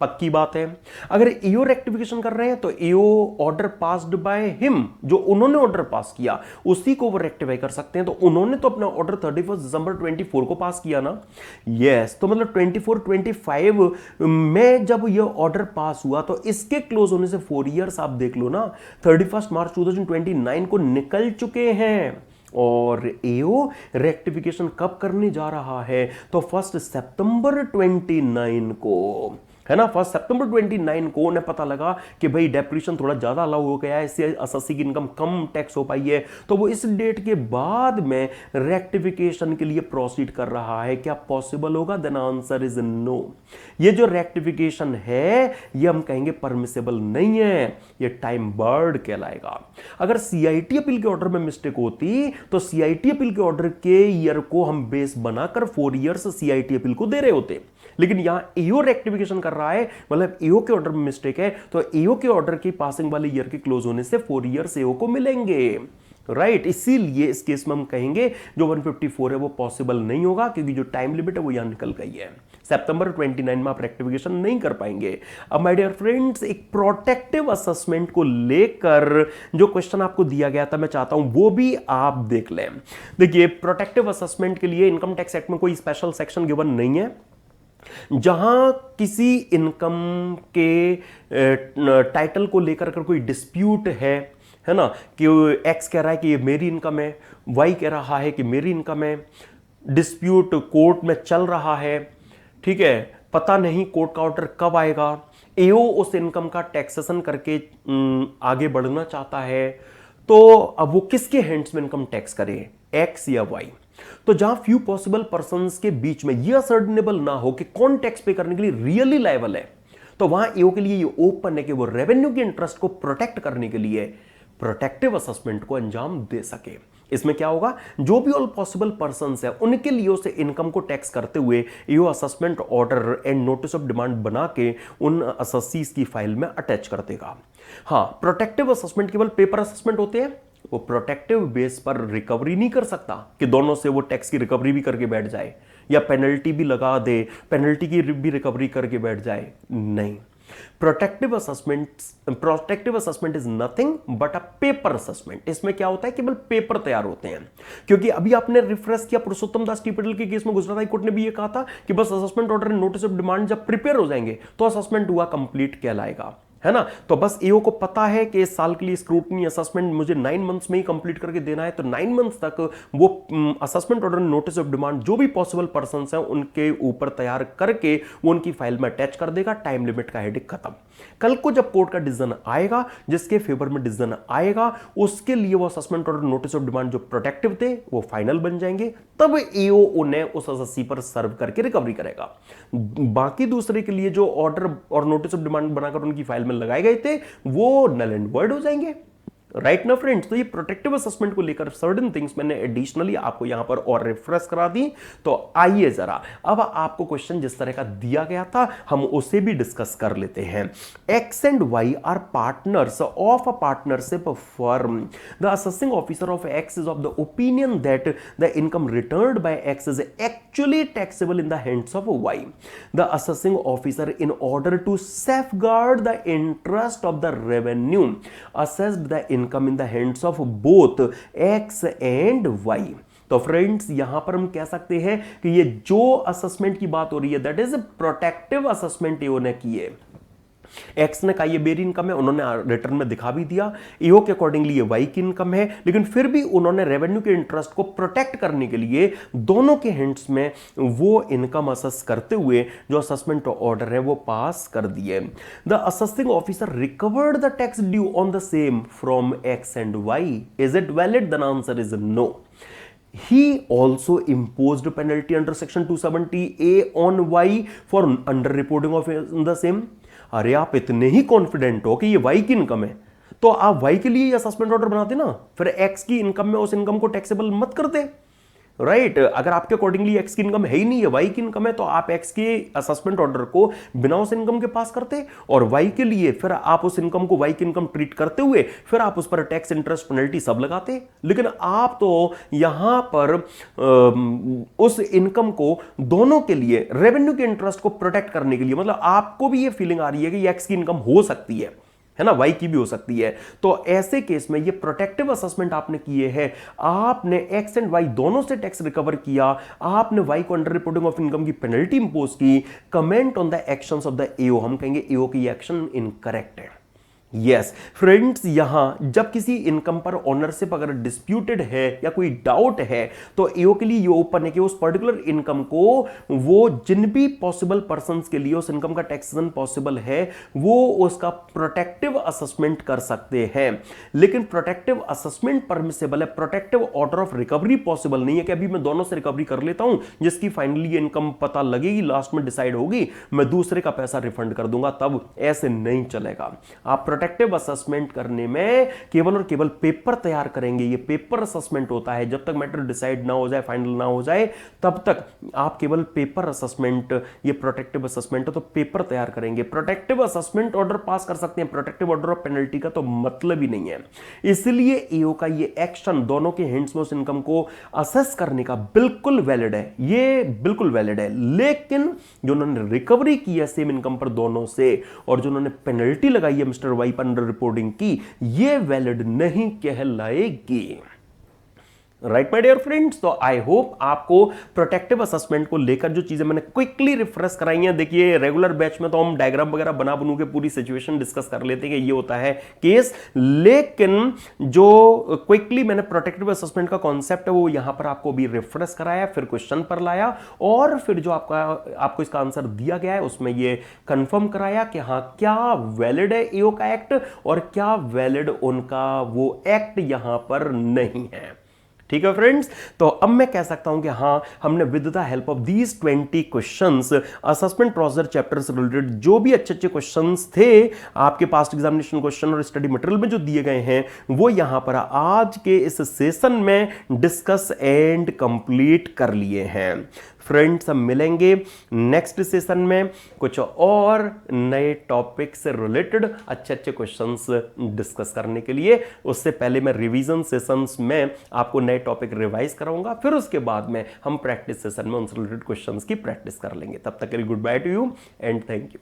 पक्की बात है। अगर ईओ रेक्टिफिकेशन कर रहे हैं तो AO order passed by him, जो उन्होंने ऑर्डर पास किया उसी को वो रेक्टिफाई कर सकते हैं। तो उन्होंने तो अपना ऑर्डर 31 दिसंबर 24 को पास किया ना। यस, तो मतलब 24-25 में जब ये ऑर्डर पास हुआ तो इसके क्लोज होने से 4 इयर्स आप देख लो ना, 31 मार्च 2029 को निकल चुके हैं। और ईओ रेक्टिफिकेशन कब करने जा रहा है? तो 1 सितंबर 29 को, है ना। 1 सितंबर 29 को उन्हें पता लगा कि भाई डेप्रिसिएशन थोड़ा ज्यादा अलाउ हो गया है, इससे एसएससी की इनकम कम टैक्स हो पाई है, तो वो इस डेट के बाद में रेक्टिफिकेशन के लिए प्रोसीड कर रहा है। क्या पॉसिबल होगा? Then answer is no. ये जो रेक्टिफिकेशन है ये हम कहेंगे परमिसेबल नहीं है, ये टाइम बर्ड कहलाएगा। अगर सीआईटी अपील के ऑर्डर में मिस्टेक होती तो सीआईटी अपील के ऑर्डर के ईयर को हम बेस बनाकर 4 इयर्स सीआईटी अपील को दे रहे होते, लेकिन यहां ईओ रेक्टिफिकेशन कर रहा है, मतलब ईओ के ऑर्डर में मिस्टेक है, तो ईओ के ऑर्डर की पासिंग वाले ईयर के क्लोज होने से 4 इयर्स ईओ को मिलेंगे, राइट। इसीलिए इस केस में हम कहेंगे जो 154 है वो पॉसिबल नहीं होगा, क्योंकि जो टाइम लिमिट है वो यहां निकल गई है। सितंबर 29 में आप रेक्टिफिकेशन नहीं कर पाएंगे। अब माय डियर फ्रेंड्स, एक प्रोटेक्टिव असेसमेंट को लेकर जो क्वेश्चन आपको दिया गया था मैं चाहता हूं वो भी आप देख लें। देखिए, प्रोटेक्टिव असेसमेंट के लिए इनकम टैक्स एक्ट में कोई स्पेशल सेक्शन गिवन नहीं है। जहां किसी इनकम के टाइटल को लेकर अगर कोई डिस्प्यूट है ना, कि एक्स कह रहा है कि ये मेरी इनकम है, वाई कह रहा है कि मेरी इनकम है, डिस्प्यूट कोर्ट में चल रहा है, ठीक है, पता नहीं कोर्ट का ऑर्डर कब आएगा, एओ उस इनकम का टैक्सेशन करके आगे बढ़ना चाहता है, तो अब वो किसके हैंड्स में इनकम टैक्स करे, एक्स या वाई। तो जहां फ्यू पॉसिबल पर्संस के बीच में यह सर्टनेबल ना हो कि कौन टैक्स पे करने के लिए रियली लायबल है, तो वहां ईओ के लिए ये ओपन है कि वो रेवेन्यू के इंटरेस्ट को प्रोटेक्ट करने के लिए प्रोटेक्टिव असेसमेंट को अंजाम दे सके। इसमें क्या होगा, जो भी ऑल पॉसिबल पर्संस है उनके लिए उसे इनकम को टैक्स करते हुए AO assessment order and notice of demand बना के उन असेसीज की फाइल में अटैच कर देगा। हाँ, प्रोटेक्टिव असेसमेंट केवल पेपर असेसमेंट होते हैं, वो प्रोटेक्टिव बेस पर रिकवरी नहीं कर सकता कि दोनों से वो टैक्स की रिकवरी भी करके बैठ जाए या पेनल्टी भी लगा दे, पेनल्टी की भी रिकवरी करके बैठ जाए, नहीं। Protective assessment is nothing but a paper assessment. इसमें क्या होता है, केवल पेपर तैयार होते हैं। क्योंकि अभी आपने रिफ्रेश किया, पुरुषोत्तम दास टी पटेल के केस में गुजरात हाई कोर्ट ने भी ये कहा था कि बस assessment order and notice of demand जब प्रिपेयर हो जाएंगे तो असेसमेंट हुआ कंप्लीट कहलाएगा, है ना। तो बस ईओ को पता है कि इस साल के लिए स्क्रूटनी असेसमेंट मुझे 9 मंथ्स में ही कंप्लीट करके देना है, तो 9 मंथ्स तक वो assessment order notice of demand जो भी पॉसिबल पर्संस हैं उनके ऊपर तैयार करके वो उनकी फाइल में अटैच कर देगा। टाइम लिमिट का हेडेक खत्म। कल को जब कोर्ट का डिसीजन आएगा, जिसके फेवर में डिसीजन आएगा, उसके लिए वो assessment order notice of demand जो प्रोटेक्टिव थे वो फाइनल बन जाएंगे, तब ईओ उन्हें उस एसएससी पर सर्व करके रिकवरी करेगा। बाकी दूसरे के लिए जो ऑर्डर और नोटिस ऑफ डिमांड बनाकर उनकी फाइल में लगाए गए थे वो नल एंड वॉइड हो जाएंगे। राइट ना फ्रेंड्स। तो ये प्रोटेक्टिव असेसमेंट को लेकर सर्टेन थिंग्स मैंने एडिशनली आपको यहां पर और रिफ्रेश करा दी। तो आइए जरा अब आपको क्वेश्चन जिस तरह का दिया गया था हम उसे भी डिस्कस कर लेते हैं। X and Y are partners of a partnership firm. The assessing officer of X is of the opinion that the income returned by X is actually taxable in the hands of Y. The assessing officer in order to safeguard the interest of the revenue assessed the income in the hands of both X and Y. तो friends यहां पर हम कह सकते हैं कि ये जो असेसमेंट की बात हो रही है that is protective assessment AO ने की है। एक्स ने कहा ये मेरी इनकम है, उन्होंने रिटर्न में दिखा भी दिया। ईओ के अकॉर्डिंगली ये वाई की इनकम है, लेकिन फिर भी उन्होंने रेवेन्यू के इंटरेस्ट को प्रोटेक्ट करने के लिए दोनों के हैंड्स में वो इनकम असेस करते हुए जो असेसमेंट ऑर्डर है वो पास कर दिए। The assessing officer recovered the tax due on the same from X and Y. Is it valid? The answer is no. He also imposed penalty under section 270A on Y for underreporting of the same. अरे आप इतने ही confident हो कि ये Y की income है तो आप वाई के लिए असेसमेंट ऑर्डर बनाते ना, फिर एक्स की इनकम में उस इनकम को टैक्सेबल मत करते। राइट अगर आपके अकॉर्डिंगली एक्स की इनकम है ही नहीं है, वाई की इनकम है, तो आप एक्स के असेसमेंट ऑर्डर को बिना उस इनकम के पास करते और वाई के लिए फिर आप उस इनकम को वाई की इनकम ट्रीट करते हुए फिर आप उस पर टैक्स इंटरेस्ट पेनल्टी सब लगाते। लेकिन आप तो यहां पर उस इनकम को दोनों के लिए रेवेन्यू के इंटरेस्ट को प्रोटेक्ट करने के लिए, मतलब आपको भी ये फीलिंग आ रही है कि एक्स की इनकम हो सकती है ना, वाई की भी हो सकती है। तो ऐसे केस में ये प्रोटेक्टिव असेसमेंट आपने किए हैं, आपने एक्स एंड वाई दोनों से टैक्स रिकवर किया, आपने वाई को अंडर रिपोर्टिंग ऑफ इनकम की पेनल्टी इंपोज की। Comment on the actions of the AO, हम कहेंगे ईओ की एक्शन इनकरेक्ट है। यस फ्रेंड्स, यहां जब किसी इनकम पर ओनरशिप अगर डिस्प्यूटेड है या कोई डाउट है तो ईओ के लिए ये ओपन है कि उस पर्टिकुलर इनकम को वो जिन भी पॉसिबल पर्संस के लिए उस इनकम का टैक्सेशन पॉसिबल है वो उसका प्रोटेक्टिव असेसमेंट कर सकते हैं। लेकिन प्रोटेक्टिव असेसमेंट परमिसेबल है, protective order of recovery possible नहीं है कि अभी मैं दोनों से रिकवरी कर लेता हूं, जिसकी फाइनली इनकम पता लगेगी, लास्ट में डिसाइड होगी, मैं दूसरे का पैसा रिफंड कर दूंगा, तब ऐसे नहीं चलेगा। आप प्रोटेक्टिव असेसमेंट करने में केवल और केवल पेपर तैयार करेंगे, ये पेपर असेसमेंट होता है। जब तक मैटर डिसाइड ना हो जाए, फाइनल ना हो जाए, तब तक आप केवल पेपर असेसमेंट, ये प्रोटेक्टिव असेसमेंट है तो पेपर तैयार करेंगे। प्रोटेक्टिव असेसमेंट ऑर्डर पास कर सकते हैं, प्रोटेक्टिव ऑर्डर ऑफ पेनल्टी का तो मतलब ही नहीं है। इसलिए ईओ का ये एक्शन दोनों के हैंड्स में उस इनकम को असेस करने का बिल्कुल वैलिड है, ये बिल्कुल वैलिड है। लेकिन जो उन्होंने रिकवरी की है सेम इनकम पर दोनों से और जो उन्होंने पेनल्टी लगाई है मिस्टर वाई पर अंडर रिपोर्टिंग की, ये वैलिड नहीं कहलाएगी। राइट माय डियर फ्रेंड्स, तो आई होप आपको प्रोटेक्टिव असेसमेंट को लेकर जो चीजें मैंने क्विकली रिफ्रेश कराई हैं, देखिए रेगुलर बैच में तो हम डायग्राम वगैरह बना बनू के पूरी सिचुएशन डिस्कस कर लेते हैं कि ये होता है केस, लेकिन जो क्विकली मैंने प्रोटेक्टिव असेसमेंट का कॉन्सेप्ट है वो यहां पर आपको भी रिफ्रेश कराया, फिर क्वेश्चन पर लाया और फिर जो आपको इसका आंसर दिया गया है उसमें ये कंफर्म कराया कि हाँ क्या वैलिड है ईओ का एक्ट और क्या वैलिड उनका वो एक्ट यहां पर नहीं है। ठीक है फ्रेंड्स, तो अब मैं कह सकता हूं कि हाँ, हमने with the help of these 20 questions assessment procedure chapter से रिलेटेड जो भी अच्छे अच्छे क्वेश्चंस थे आपके पास्ट एग्जामिनेशन क्वेश्चन और स्टडी मटेरियल में जो दिए गए हैं, वो यहां पर आज के इस सेशन में डिस्कस एंड कंप्लीट कर लिए हैं। फ्रेंड्स, हम मिलेंगे नेक्स्ट सेशन में कुछ और नए टॉपिक से रिलेटेड अच्छे अच्छे क्वेश्चंस डिस्कस करने के लिए। उससे पहले मैं रिवीजन सेशंस में आपको नए टॉपिक रिवाइज कराऊंगा, फिर उसके बाद में हम प्रैक्टिस सेशन में उनसे रिलेटेड क्वेश्चंस की प्रैक्टिस कर लेंगे। तब तक के लिए good by two you and thank you.